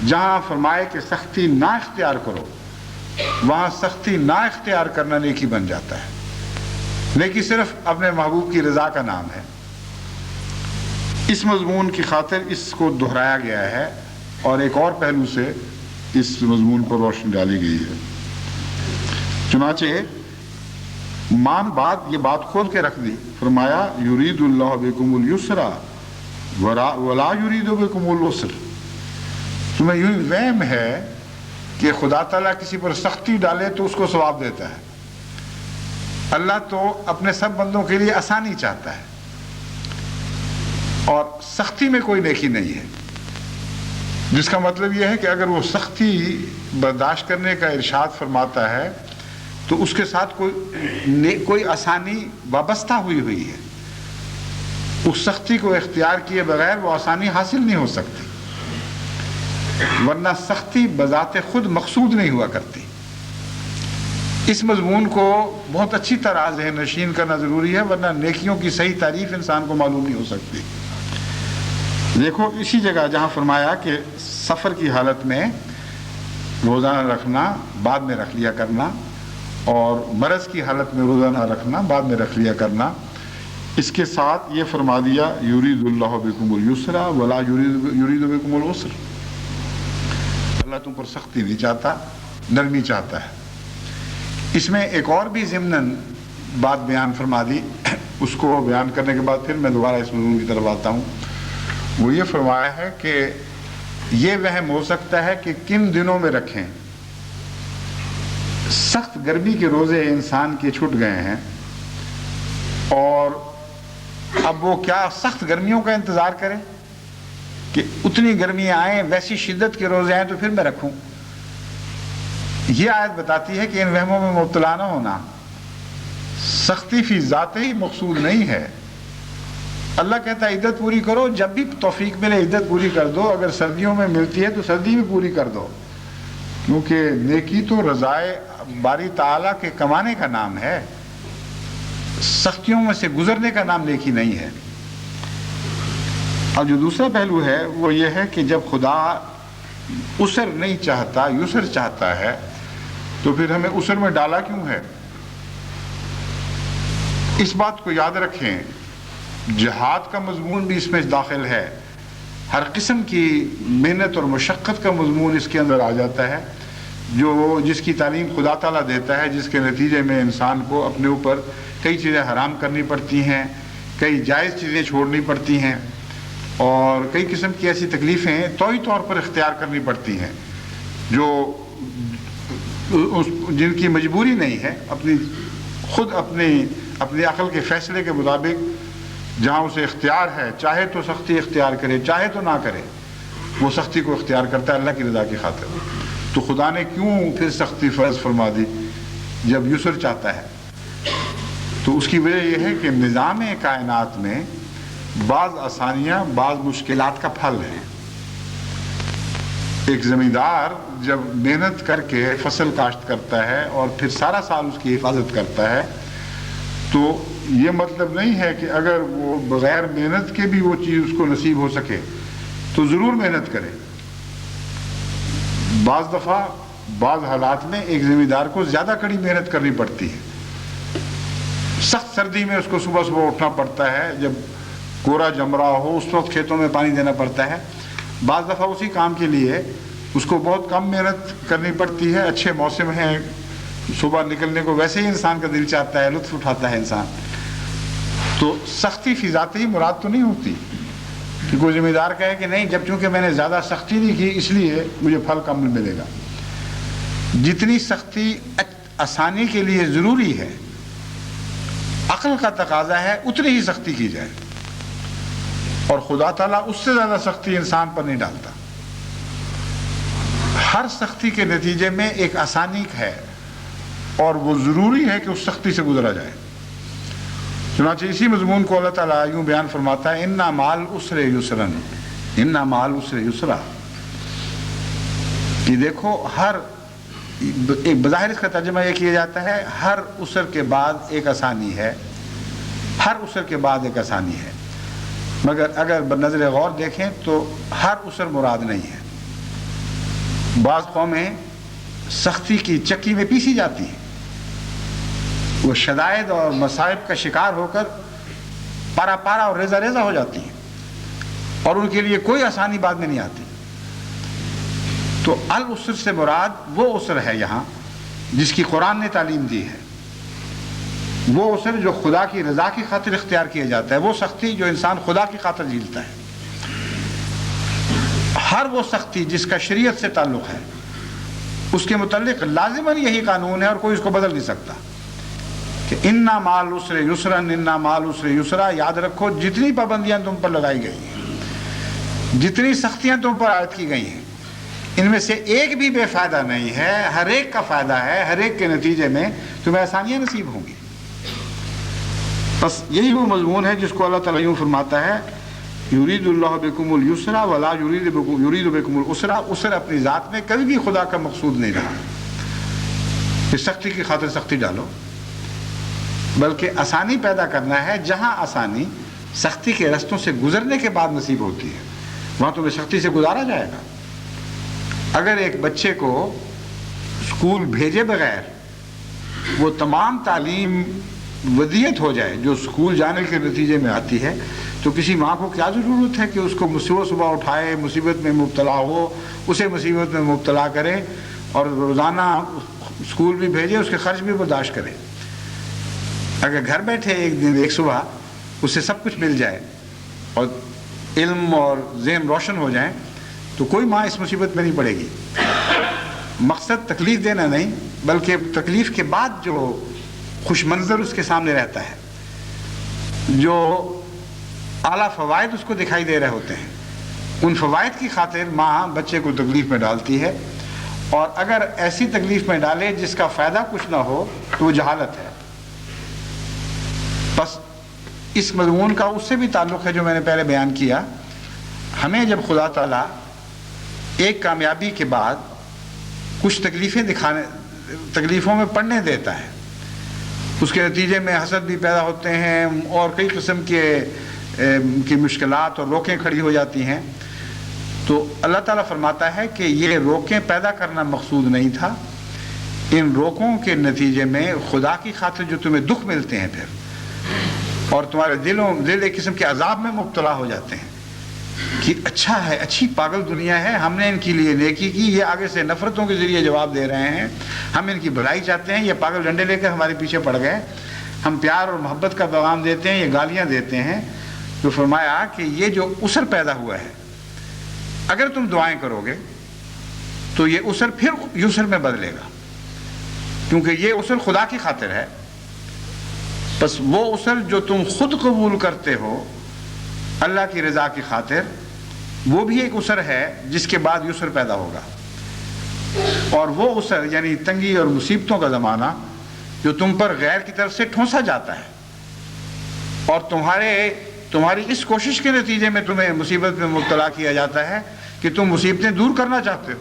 جہاں فرمائے کہ سختی نہ اختیار کرو، وہاں سختی نہ اختیار کرنا نیکی بن جاتا ہے. نیکی صرف اپنے محبوب کی رضا کا نام ہے. اس مضمون کی خاطر اس کو دہرایا گیا ہے اور ایک اور پہلو سے اس مضمون پر روشنی ڈالی گئی ہے. چنانچہ مان بات یہ بات کھول کے رکھ دی، فرمایا یرید اللہ بکم اليسر ولا یرید بکم العسر. تمہیں یوں وہم ہے کہ خدا تعالیٰ کسی پر سختی ڈالے تو اس کو ثواب دیتا ہے. اللہ تو اپنے سب بندوں کے لیے آسانی چاہتا ہے اور سختی میں کوئی نیکی نہیں ہے. جس کا مطلب یہ ہے کہ اگر وہ سختی برداشت کرنے کا ارشاد فرماتا ہے تو اس کے ساتھ کوئی آسانی وابستہ ہوئی ہے. اس سختی کو اختیار کیے بغیر وہ آسانی حاصل نہیں ہو سکتی، ورنہ سختی بذات خود مقصود نہیں ہوا کرتی. اس مضمون کو بہت اچھی طرح ذہن نشین کرنا ضروری ہے، ورنہ نیکیوں کی صحیح تعریف انسان کو معلوم نہیں ہو سکتی. دیکھو اسی جگہ جہاں فرمایا کہ سفر کی حالت میں روزانہ رکھنا، بعد میں رکھ لیا کرنا، اور مرض کی حالت میں روزانہ رکھنا، بعد میں رکھ لیا کرنا، اس کے ساتھ یہ فرما دیا یرید اللہ بکم اليسر ولا یرید بکم العسر. اللہ تم پر سختی نہیں چاہتا، نرمی چاہتا ہے. اس میں ایک اور بھی ضمناً بات بیان فرما دی. اس کو بیان کرنے کے بعد پھر میں دوبارہ اس موضوع کی طرف آتا ہوں. وہ یہ فرمایا ہے کہ یہ وہم ہو سکتا ہے کہ کن دنوں میں رکھیں. سخت گرمی کے روزے انسان کے چھوٹ گئے ہیں اور اب وہ کیا سخت گرمیوں کا انتظار کرے کہ اتنی گرمیاں آئیں، ویسی شدت کے روزے آئیں تو پھر میں رکھوں. یہ آیت بتاتی ہے کہ ان وہموں میں مبتلا نہ ہونا. سختی فی ذات ہی مقصود نہیں ہے. اللہ کہتا ہے عدت پوری کرو، جب بھی توفیق ملے عدت پوری کر دو. اگر سردیوں میں ملتی ہے تو سردی بھی پوری کر دو، کیونکہ نیکی تو رضائے باری تعالیٰ کے کمانے کا نام ہے. سختیوں میں سے گزرنے کا نام نیکی نہیں ہے. اور جو دوسرا پہلو ہے وہ یہ ہے کہ جب خدا عسر نہیں چاہتا، یسر چاہتا ہے، تو پھر ہمیں عسر میں ڈالا کیوں ہے؟ اس بات کو یاد رکھیں. جہاد کا مضمون بھی اس میں داخل ہے. ہر قسم کی محنت اور مشقت کا مضمون اس کے اندر آ جاتا ہے، جس کی تعلیم خدا تعالیٰ دیتا ہے، جس کے نتیجے میں انسان کو اپنے اوپر کئی چیزیں حرام کرنی پڑتی ہیں، کئی جائز چیزیں چھوڑنی پڑتی ہیں، اور کئی قسم کی ایسی تکلیفیں توئی طور پر اختیار کرنی پڑتی ہیں جن کی مجبوری نہیں ہے. اپنی عقل کے فیصلے کے مطابق جہاں اسے اختیار ہے، چاہے تو سختی اختیار کرے، چاہے تو نہ کرے، وہ سختی کو اختیار کرتا ہے اللہ کی رضا کی خاطر. تو خدا نے کیوں پھر سختی فرض فرما دی جب یسر چاہتا ہے؟ تو اس کی وجہ یہ ہے کہ نظام کائنات میں بعض آسانیاں بعض مشکلات کا پھل ہیں. ایک زمیندار جب محنت کر کے فصل کاشت کرتا ہے اور پھر سارا سال اس کی حفاظت کرتا ہے، تو یہ مطلب نہیں ہے کہ اگر وہ بغیر محنت کے بھی وہ چیز اس کو نصیب ہو سکے تو ضرور محنت کرے. بعض دفعہ بعض حالات میں ایک زمیندار کو زیادہ کڑی محنت کرنی پڑتی ہے. سخت سردی میں اس کو صبح صبح اٹھنا پڑتا ہے، جب کورا جم رہا ہو اس وقت کھیتوں میں پانی دینا پڑتا ہے. بعض دفعہ اسی کام کے لیے اس کو بہت کم محنت کرنی پڑتی ہے. اچھے موسم ہیں، صبح نکلنے کو ویسے ہی انسان کا دل چاہتا ہے، لطف اٹھاتا ہے انسان. تو سختی فی ذات ہی مراد تو نہیں ہوتی کہ کوئی ذمہ دار کہے کہ نہیں، جب چونکہ میں نے زیادہ سختی نہیں کی اس لیے مجھے پھل کم ملے گا. جتنی سختی آسانی کے لیے ضروری ہے، عقل کا تقاضا ہے اتنی ہی سختی کی جائے، اور خدا تعالیٰ اس سے زیادہ سختی انسان پر نہیں ڈالتا. ہر سختی کے نتیجے میں ایک آسانی ہے اور وہ ضروری ہے کہ اس سختی سے گزرا جائے. چنانچہ اسی مضمون کو اللہ تعالیٰ یوں بیان فرماتا ہے اِنَّ مَعَ الْعُسْرِ يُسْرًا اِنَّ مَعَ الْعُسْرِ يُسْرًا. کہ دیکھو ہر ایک بظاہر اس کا ترجمہ یہ کیا جاتا ہے ہر عسر کے بعد ایک آسانی ہے, ہر عسر کے بعد ایک آسانی ہے, مگر اگر بنظر غور دیکھیں تو ہر عسر مراد نہیں ہے. بعض قومیں سختی کی چکی میں پیسی جاتی ہیں, وہ شدائد اور مصائب کا شکار ہو کر پارا پارا اور ریزہ ریزہ ہو جاتی ہیں اور ان کے لیے کوئی آسانی بعد میں نہیں آتی. تو العسر سے مراد وہ عسر ہے یہاں جس کی قرآن نے تعلیم دی ہے, وہ عسر جو خدا کی رضا کی خاطر اختیار کیا جاتا ہے, وہ سختی جو انسان خدا کی خاطر جھیلتا ہے. ہر وہ سختی جس کا شریعت سے تعلق ہے اس کے متعلق لازماً یہی قانون ہے اور کوئی اس کو بدل نہیں سکتا کہ اِنَّ مَعَ الْعُسْرِ يُسْرًا اِنَّ مَعَ الْعُسْرِ يُسْرًا. یاد رکھو جتنی پابندیاں تم پر لگائی گئی ہیں, جتنی سختیاں تم پر عائد کی گئی ہیں, ان میں سے ایک بھی بے فائدہ نہیں ہے, ہر ایک کا فائدہ ہے, ہر ایک کے نتیجے میں تمہیں آسانیاں نصیب ہوں گی. بس یہی وہ مضمون ہے جس کو اللہ تعالیٰ یوں فرماتا ہے یرید اللہ بکم اليسر ولا یرید بکم العسر. عسر اپنی ذات میں کبھی بھی خدا کا مقصود نہیں رہا کہ سختی کی خاطر سختی ڈالو, بلکہ آسانی پیدا کرنا ہے. جہاں آسانی سختی کے رستوں سے گزرنے کے بعد نصیب ہوتی ہے وہاں تمہیں سختی سے گزارا جائے گا. اگر ایک بچے کو اسکول بھیجے بغیر وہ تمام تعلیم ودیت ہو جائے جو اسکول جانے کے نتیجے میں آتی ہے, تو کسی ماں کو کیا ضرورت ہے کہ اس کو صبح اٹھائے, مصیبت میں مبتلا ہو, اسے مصیبت میں مبتلا کرے اور روزانہ اسکول بھی بھیجے, اس کے خرچ بھی برداشت کرے. اگر گھر بیٹھے ایک دن ایک صبح اسے سب کچھ مل جائے اور علم اور ذہن روشن ہو جائیں تو کوئی ماں اس مصیبت میں نہیں پڑے گی. مقصد تکلیف دینا نہیں, بلکہ تکلیف کے بعد جو خوش منظر اس کے سامنے رہتا ہے, جو اعلیٰ فوائد اس کو دکھائی دے رہے ہوتے ہیں, ان فوائد کی خاطر ماں بچے کو تکلیف میں ڈالتی ہے. اور اگر ایسی تکلیف میں ڈالے جس کا فائدہ کچھ نہ ہو تو وہ جہالت ہے. بس اس مضمون کا اس سے بھی تعلق ہے جو میں نے پہلے بیان کیا. ہمیں جب خدا تعالیٰ ایک کامیابی کے بعد کچھ تکلیفوں میں پڑنے دیتا ہے, اس کے نتیجے میں حسد بھی پیدا ہوتے ہیں اور کئی قسم کی مشکلات اور روکیں کھڑی ہو جاتی ہیں, تو اللہ تعالیٰ فرماتا ہے کہ یہ روکیں پیدا کرنا مقصود نہیں تھا. ان روکوں کے نتیجے میں خدا کی خاطر جو تمہیں دکھ ملتے ہیں پھر, اور تمہارے دل ایک قسم کے عذاب میں مبتلا ہو جاتے ہیں کہ اچھا ہے, اچھی پاگل دنیا ہے, ہم نے ان کے لیے نیکی کی, یہ آگے سے نفرتوں کے ذریعے جواب دے رہے ہیں, ہم ان کی بھلائی چاہتے ہیں, یہ پاگل ڈنڈے لے کر ہمارے پیچھے پڑ گئے, ہم پیار اور محبت کا پیغام دیتے ہیں, یہ گالیاں دیتے ہیں. تو فرمایا کہ یہ جو عسر پیدا ہوا ہے اگر تم دعائیں کرو گے تو یہ عسر پھر یسر میں بدلے گا, کیونکہ یہ عسر خدا کی خاطر ہے. بس وہ عسر جو تم خود قبول کرتے ہو اللہ کی رضا کی خاطر, وہ بھی ایک عسر ہے جس کے بعد یسر پیدا ہوگا. اور وہ عسر یعنی تنگی اور مصیبتوں کا زمانہ جو تم پر غیر کی طرف سے ٹھونسا جاتا ہے اور تمہاری اس کوشش کے نتیجے میں تمہیں مصیبت میں مبتلا کیا جاتا ہے کہ تم مصیبتیں دور کرنا چاہتے ہو,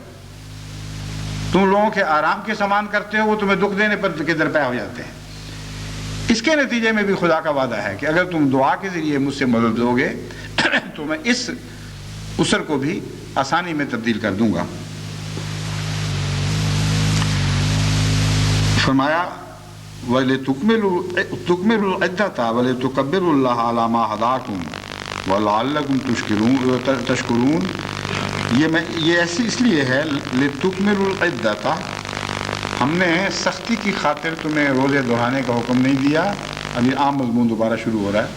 تم لوگوں کے آرام کے سامان کرتے ہو, وہ تمہیں دکھ دینے پر کے درپے ہو جاتے ہیں. اس کے نتیجے میں بھی خدا کا وعدہ ہے کہ اگر تم دعا کے ذریعے مجھ سے مدد دو گے تو میں اس عسر کو بھی آسانی میں تبدیل کر دوں گا. فرمایا وَلِتُكْمِلُوا الْعِدَّةَ وَلِتُكَبِّرُوا اللَّهَ عَلَى مَا هَدَاكُمْ وَلَعَلَّكُمْ تَشْكُرُونَ. یہ ایسی اس لیے ہے لِتُكْمِلُوا الْعِدَّةَ, ہم نے سختی کی خاطر تمہیں روزے دہرانے کا حکم نہیں دیا. ابھی عام مضمون دوبارہ شروع ہو رہا ہے,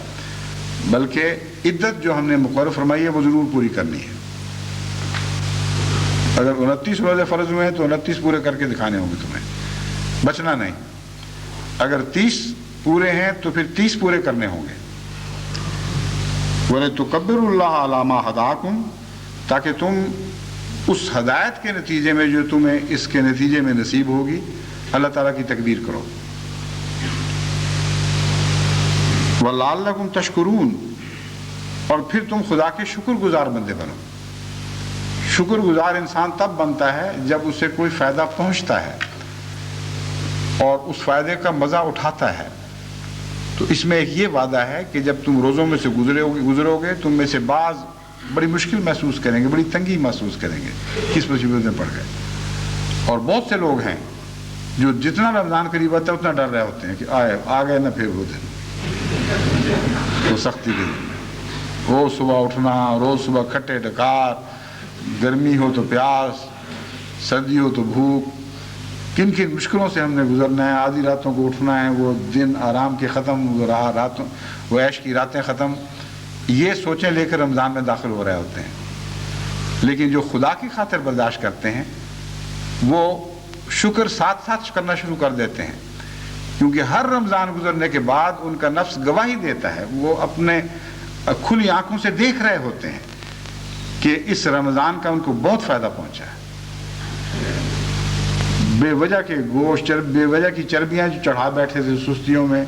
بلکہ عدت جو ہم نے مقرر فرمائی ہے وہ ضرور پوری کرنی ہے. اگر 29 روزے فرض ہوئے ہیں تو 29 پورے کر کے دکھانے ہوں گے تمہیں, بچنا نہیں. اگر 30 پورے ہیں تو پھر 30 پورے کرنے ہوں گے. وَلِتُكَبِّرُوا اللَّهَ عَلَى مَا هَدَاكُمْ, تاکہ تم اس ہدایت کے نتیجے میں جو تمہیں اس کے نتیجے میں نصیب ہوگی اللہ تعالیٰ کی تکبیر کرو. وَلَعَلَّكُمْ تَشْكُرُونَ، اور پھر تم خدا کے شکر گزار بندے بنو. شکر گزار انسان تب بنتا ہے جب اسے کوئی فائدہ پہنچتا ہے اور اس فائدے کا مزہ اٹھاتا ہے. تو اس میں ایک یہ وعدہ ہے کہ جب تم روزوں میں سے گزرو گے تم میں سے بعض بڑی مشکل محسوس کریں گے، بڑی تنگی محسوس کریں گے، کس مصیبت میں پڑ گئے. اور بہت سے لوگ ہیں جو جتنا رمضان قریب آتا ہے اتنا ڈر رہے ہوتے ہیں کہ آ گئے نہ پھر وہ دن، وہ سختی کے دن. روز صبح اٹھنا، روز صبح کھٹے ڈکار، گرمی ہو تو پیاس، سردی ہو تو بھوک، کن کن مشکلوں سے ہم نے گزرنا ہے. آدھی راتوں کو اٹھنا ہے، وہ دن آرام کے ختم، وہ عیش کی راتیں ختم، یہ سوچیں لے کر رمضان میں داخل ہو رہے ہوتے ہیں. لیکن جو خدا کی خاطر برداشت کرتے ہیں وہ شکر ساتھ ساتھ کرنا شروع کر دیتے ہیں، کیونکہ ہر رمضان گزرنے کے بعد ان کا نفس گواہی دیتا ہے، وہ اپنے کھلی آنکھوں سے دیکھ رہے ہوتے ہیں کہ اس رمضان کا ان کو بہت فائدہ پہنچا ہے. بے وجہ کے گوشت، بے وجہ کی چربیاں جو چڑھا بیٹھے تھے سستیوں میں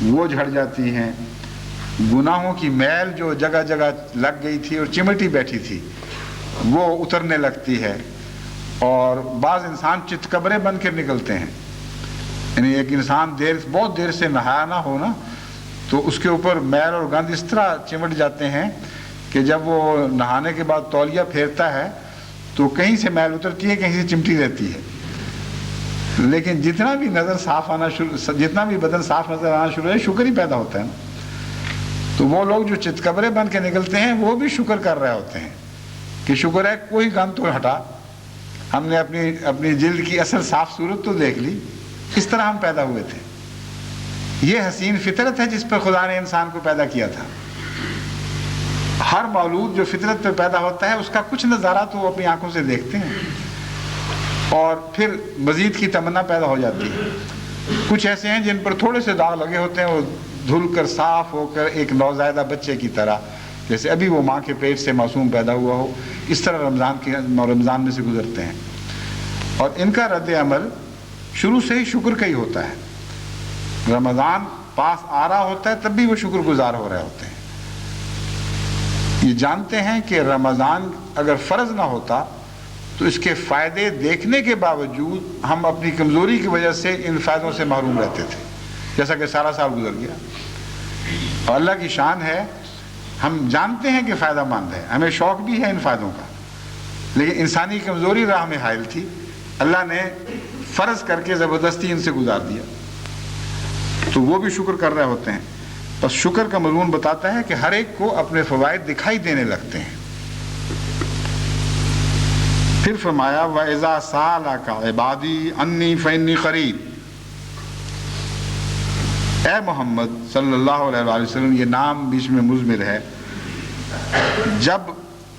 وہ جھڑ جاتی ہیں. گناہوں کی میل جو جگہ جگہ لگ گئی تھی اور چمٹی بیٹھی تھی وہ اترنے لگتی ہے. اور بعض انسان چتکبرے بن کے نکلتے ہیں. یعنی ایک انسان بہت دیر سے نہایا نہ ہو نا تو اس کے اوپر میل اور گند اس طرح چمٹ جاتے ہیں کہ جب وہ نہانے کے بعد تولیہ پھیرتا ہے تو کہیں سے میل اترتی ہے، کہیں سے چمٹی رہتی ہے. لیکن جتنا بھی جتنا بھی بدن صاف نظر آنا شروع ہے شکر ہی پیدا ہوتا ہے نا. تو وہ لوگ جو چتکبرے بن کے نکلتے ہیں وہ بھی شکر کر رہے ہوتے ہیں کہ شکر ہے کوئی گند تو ہٹا، ہم نے اپنی جلد کی اصل صاف صورت تو دیکھ لی. اس طرح ہم پیدا ہوئے تھے. یہ حسین فطرت ہے جس پر خدا نے انسان کو پیدا کیا تھا. ہر مولود جو فطرت پہ پیدا ہوتا ہے اس کا کچھ نظارہ تو وہ اپنی آنکھوں سے دیکھتے ہیں اور پھر مزید کی تمنا پیدا ہو جاتی ہے. کچھ ایسے ہیں جن پر تھوڑے سے داغ لگے ہوتے ہیں، وہ دھل کر صاف ہو کر ایک نوزائیدہ بچے کی طرح جیسے ابھی وہ ماں کے پیٹ سے معصوم پیدا ہوا ہو، اس طرح رمضان میں سے گزرتے ہیں. اور ان کا رد عمل شروع سے ہی شکر کا ہی ہوتا ہے. رمضان پاس آ رہا ہوتا ہے تب بھی وہ شکر گزار ہو رہے ہوتے ہیں. یہ جانتے ہیں کہ رمضان اگر فرض نہ ہوتا تو اس کے فائدے دیکھنے کے باوجود ہم اپنی کمزوری کی وجہ سے ان فائدوں سے محروم رہتے تھے، جیسا کہ سارا سال گزر گیا. اور اللہ کی شان ہے، ہم جانتے ہیں کہ فائدہ مند ہے، ہمیں شوق بھی ہے ان فائدوں کا، لیکن انسانی کمزوری راہ میں حائل تھی، اللہ نے فرض کر کے زبردستی ان سے گزار دیا. تو وہ بھی شکر کر رہے ہوتے ہیں. بس شکر کا مضمون بتاتا ہے کہ ہر ایک کو اپنے فوائد دکھائی دینے لگتے ہیں. پھر فرمایا وَإِذَا سَأَلَكَ عِبَادِي عَنِّي فَإِنِّي قَرِيبٌ. اے محمد صلی اللہ علیہ وآلہ وسلم، یہ نام بیچ میں مضمر ہے. جب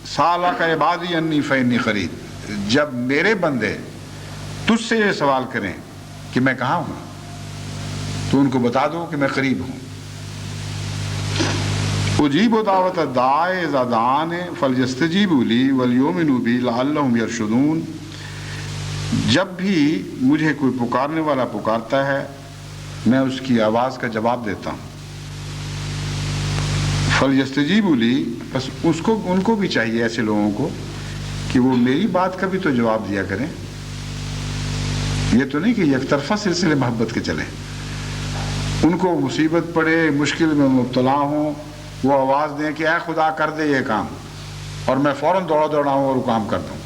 سَأَلَكَ عِبَادِي عَنِّي فَإِنِّي قَرِيبٌ، جب میرے بندے تجھ سے یہ سوال کریں کہ میں کہاں ہوں تو ان کو بتا دو کہ میں قریب ہوں. اجیب دعوت الداعی اذا دعان فلیستجیبوا لی ولیؤمنوا بی لعلہم یرشدون. جب بھی مجھے کوئی پکارنے والا پکارتا ہے میں اس کی آواز کا جواب دیتا ہوں. فلیستجیبوا لی، بس ان کو بھی چاہیے ایسے لوگوں کو کہ وہ میری بات کا بھی تو جواب دیا کریں. یہ تو نہیں کہ یک طرفہ سلسلے محبت کے چلیں. ان کو مصیبت پڑے، مشکل میں مبتلا ہوں، وہ آواز دیں کہ اے خدا کر دے یہ کام، اور میں فوراً دوڑاؤں اور وہ کام کر دوں.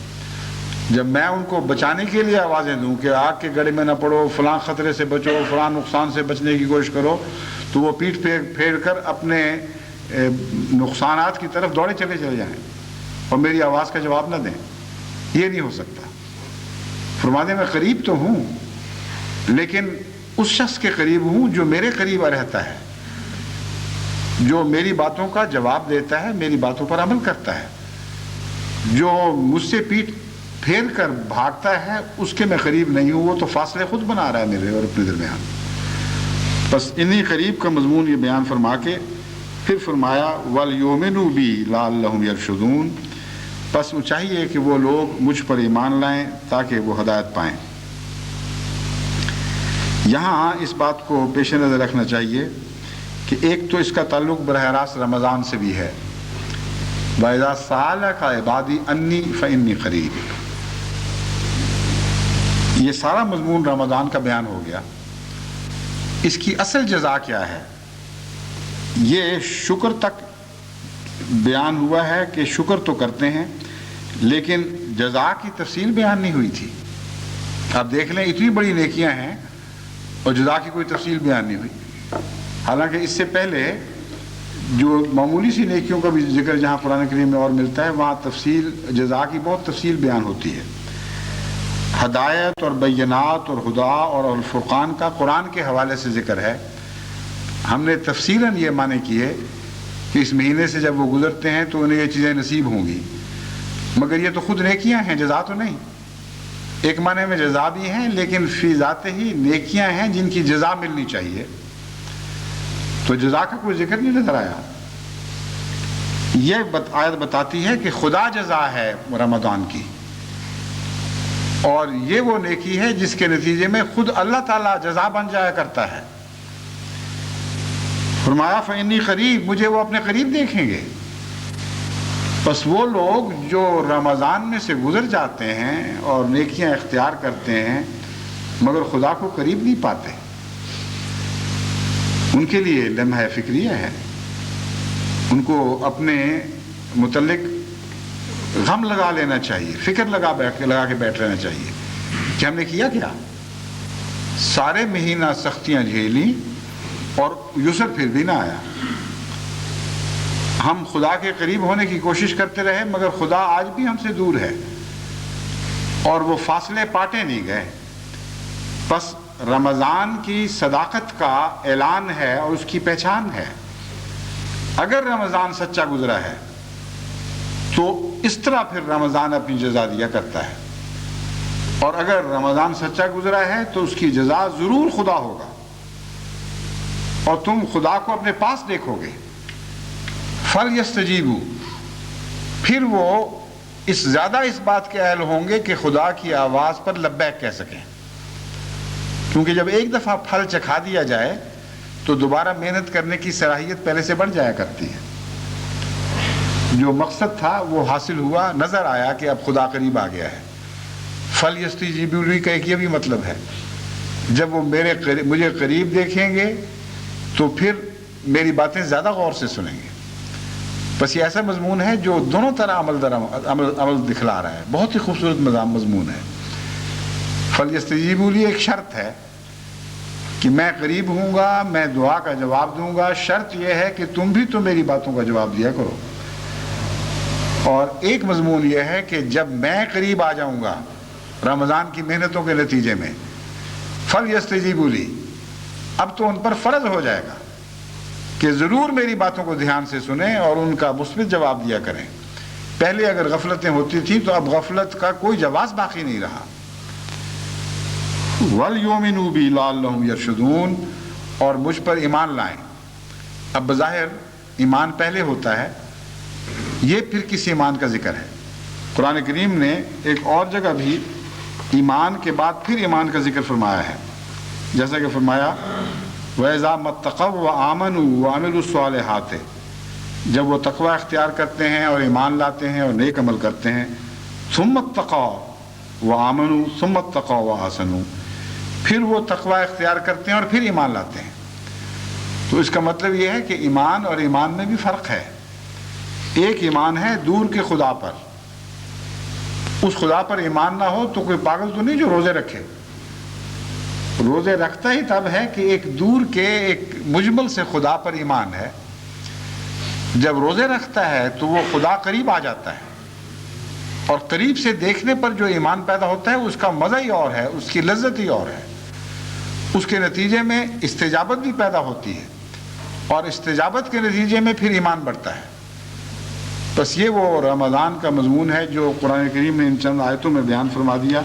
جب میں ان کو بچانے کے لیے آوازیں دوں کہ آگ کے گڑھے میں نہ پڑو، فلاں خطرے سے بچو، فلاں نقصان سے بچنے کی کوشش کرو، تو وہ پیٹھ پھیر کر اپنے نقصانات کی طرف دوڑے چلے جائیں اور میری آواز کا جواب نہ دیں. یہ نہیں ہو سکتا. فرماتے میں قریب تو ہوں لیکن اس شخص کے قریب ہوں جو میرے قریب رہتا ہے، جو میری باتوں کا جواب دیتا ہے، میری باتوں پر عمل کرتا ہے. جو مجھ سے پیٹھ پھیر کر بھاگتا ہے اس کے میں قریب نہیں ہوں، وہ تو فاصلے خود بنا رہا ہے میرے اور اپنے درمیان. بس انہی قریب کا مضمون یہ بیان فرما کے پھر فرمایا وَلْيُؤْمِنُوا بِي لَعَلَّهُمْ يَرْشُدُونَ. بس وہ چاہیے کہ وہ لوگ مجھ پر ایمان لائیں تاکہ وہ ہدایت پائیں۔ یہاں اس بات کو پیش نظر رکھنا چاہیے کہ ایک تو اس کا تعلق براہ راست رمضان سے بھی ہے۔ وَإِذَا سَأَلَكَ عِبَادِي أَنِّي فَإِنِّي قَرِيبٌ، یہ سارا مضمون رمضان کا بیان ہو گیا۔ اس کی اصل جزا کیا ہے؟ یہ شکر تک بیان ہوا ہے کہ شکر تو کرتے ہیں، لیکن جزا کی تفصیل بیان نہیں ہوئی تھی۔ آپ دیکھ لیں اتنی بڑی نیکیاں ہیں اور جزا کی کوئی تفصیل بیان نہیں ہوئی، حالانکہ اس سے پہلے جو معمولی سی نیکیوں کا بھی ذکر جہاں قرآن کریم میں اور ملتا ہے وہاں تفصیل جزا کی بہت تفصیل بیان ہوتی ہے۔ ہدایت اور بینات اور ہدا اور الفرقان کا قرآن کے حوالے سے ذکر ہے۔ ہم نے تفصیلاً یہ معنی کیے کہ اس مہینے سے جب وہ گزرتے ہیں تو انہیں یہ چیزیں نصیب ہوں گی، مگر یہ تو خود نیکیاں ہیں، جزا تو نہیں۔ ایک معنی میں جزا بھی ہیں لیکن فی ذات ہی نیکیاں ہیں جن کی جزا ملنی چاہیے، تو جزا کا کوئی ذکر نہیں نظر آیا۔ یہ آیت بتاتی ہے کہ خدا جزا ہے رمضان کی، اور یہ وہ نیکی ہے جس کے نتیجے میں خود اللہ تعالیٰ جزا بن جایا کرتا ہے۔ فرمایا فَإِنِّي قریب، مجھے وہ اپنے قریب دیکھیں گے۔ بس وہ لوگ جو رمضان میں سے گزر جاتے ہیں اور نیکیاں اختیار کرتے ہیں مگر خدا کو قریب نہیں پاتے، ان کے لیے لمحہ فکریہ ہے، ان کو اپنے متعلق غم لگا لینا چاہیے، فکر لگا کے بیٹھ رہنا چاہیے کہ ہم نے کیا کیا۔ سارے مہینہ سختیاں جھیلی اور یسر پھر بھی نہ آیا۔ ہم خدا کے قریب ہونے کی کوشش کرتے رہے مگر خدا آج بھی ہم سے دور ہے اور وہ فاصلے پاٹے نہیں گئے۔ بس رمضان کی صداقت کا اعلان ہے اور اس کی پہچان ہے۔ اگر رمضان سچا گزرا ہے تو اس طرح پھر رمضان اپنی جزا دیا کرتا ہے، اور اگر رمضان سچا گزرا ہے تو اس کی جزا ضرور خدا ہوگا اور تم خدا کو اپنے پاس دیکھو گے۔ فَلْيَسْتَجِيبُوا، پھر وہ زیادہ اس بات کے اہل ہوں گے کہ خدا کی آواز پر لبیک کہہ سکیں، کیونکہ جب ایک دفعہ پھل چکھا دیا جائے تو دوبارہ محنت کرنے کی صلاحیت پہلے سے بڑھ جایا کرتی ہے۔ جو مقصد تھا وہ حاصل ہوا، نظر آیا کہ اب خدا قریب آ گیا ہے۔ فَلْيَسْتَجِيبُوا کا ایک یہ بھی مطلب ہے، جب وہ مجھے قریب دیکھیں گے تو پھر میری باتیں زیادہ غور سے سنیں گے۔ بس یہ ایسا مضمون ہے جو دونوں طرح عمل دکھلا رہا ہے، بہت ہی خوبصورت مضمون ہے۔ فَلْيَسْتَجِيبُوا ایک شرط ہے کہ میں قریب ہوں گا، میں دعا کا جواب دوں گا، شرط یہ ہے کہ تم بھی تو میری باتوں کا جواب دیا کرو۔ اور ایک مضمون یہ ہے کہ جب میں قریب آ جاؤں گا رمضان کی محنتوں کے نتیجے میں، فَلْيَسْتَجِيبُوا، اب تو ان پر فرض ہو جائے گا کہ ضرور میری باتوں کو دھیان سے سنیں اور ان کا مثبت جواب دیا کریں۔ پہلے اگر غفلتیں ہوتی تھیں تو اب غفلت کا کوئی جواز باقی نہیں رہا۔ وَلْيُؤْمِنُوا بِي لَعَلَّهُمْ يَرْشُدُونَ، اور مجھ پر ایمان لائیں۔ اب بظاہر ایمان پہلے ہوتا ہے، یہ پھر کس ایمان کا ذکر ہے؟ قرآن کریم نے ایک اور جگہ بھی ایمان کے بعد پھر ایمان کا ذکر فرمایا ہے، جیسا کہ فرمایا وَإِذَا مَتَّقَوْا وَآمَنُوا وَعَمِلُوا الصَّالِحَاتِ، جب وہ تقوی اختیار کرتے ہیں اور ایمان لاتے ہیں اور نیک عمل کرتے ہیں، ثُمَّ اتَّقَوْا وَآمَنُوا ثُمَّ اتَّقَوْا وَأَحْسَنُوا، پھر وہ تقوی اختیار کرتے ہیں اور پھر ایمان لاتے ہیں۔ تو اس کا مطلب یہ ہے کہ ایمان اور ایمان میں بھی فرق ہے۔ ایک ایمان ہے دور کے خدا پر، اس خدا پر ایمان نہ ہو تو کوئی پاگل تو نہیں جو روزے رکھے، روزے رکھتا ہی تب ہے کہ ایک دور کے ایک مجمل سے خدا پر ایمان ہے۔ جب روزے رکھتا ہے تو وہ خدا قریب آ جاتا ہے، اور قریب سے دیکھنے پر جو ایمان پیدا ہوتا ہے اس کا مزہ ہی اور ہے، اس کی لذت ہی اور ہے، اس کے نتیجے میں استجابت بھی پیدا ہوتی ہے اور استجابت کے نتیجے میں پھر ایمان بڑھتا ہے۔ بس یہ وہ رمضان کا مضمون ہے جو قرآن کریم نے ان چند آیتوں میں بیان فرما دیا،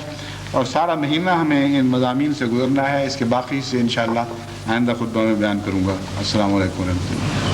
اور سارا مہینہ ہمیں ان مضامین سے گزرنا ہے۔ اس کے باقی سے انشاءاللہ آئندہ خطبہ میں بیان کروں گا۔ السلام علیکم ورحمۃ اللہ۔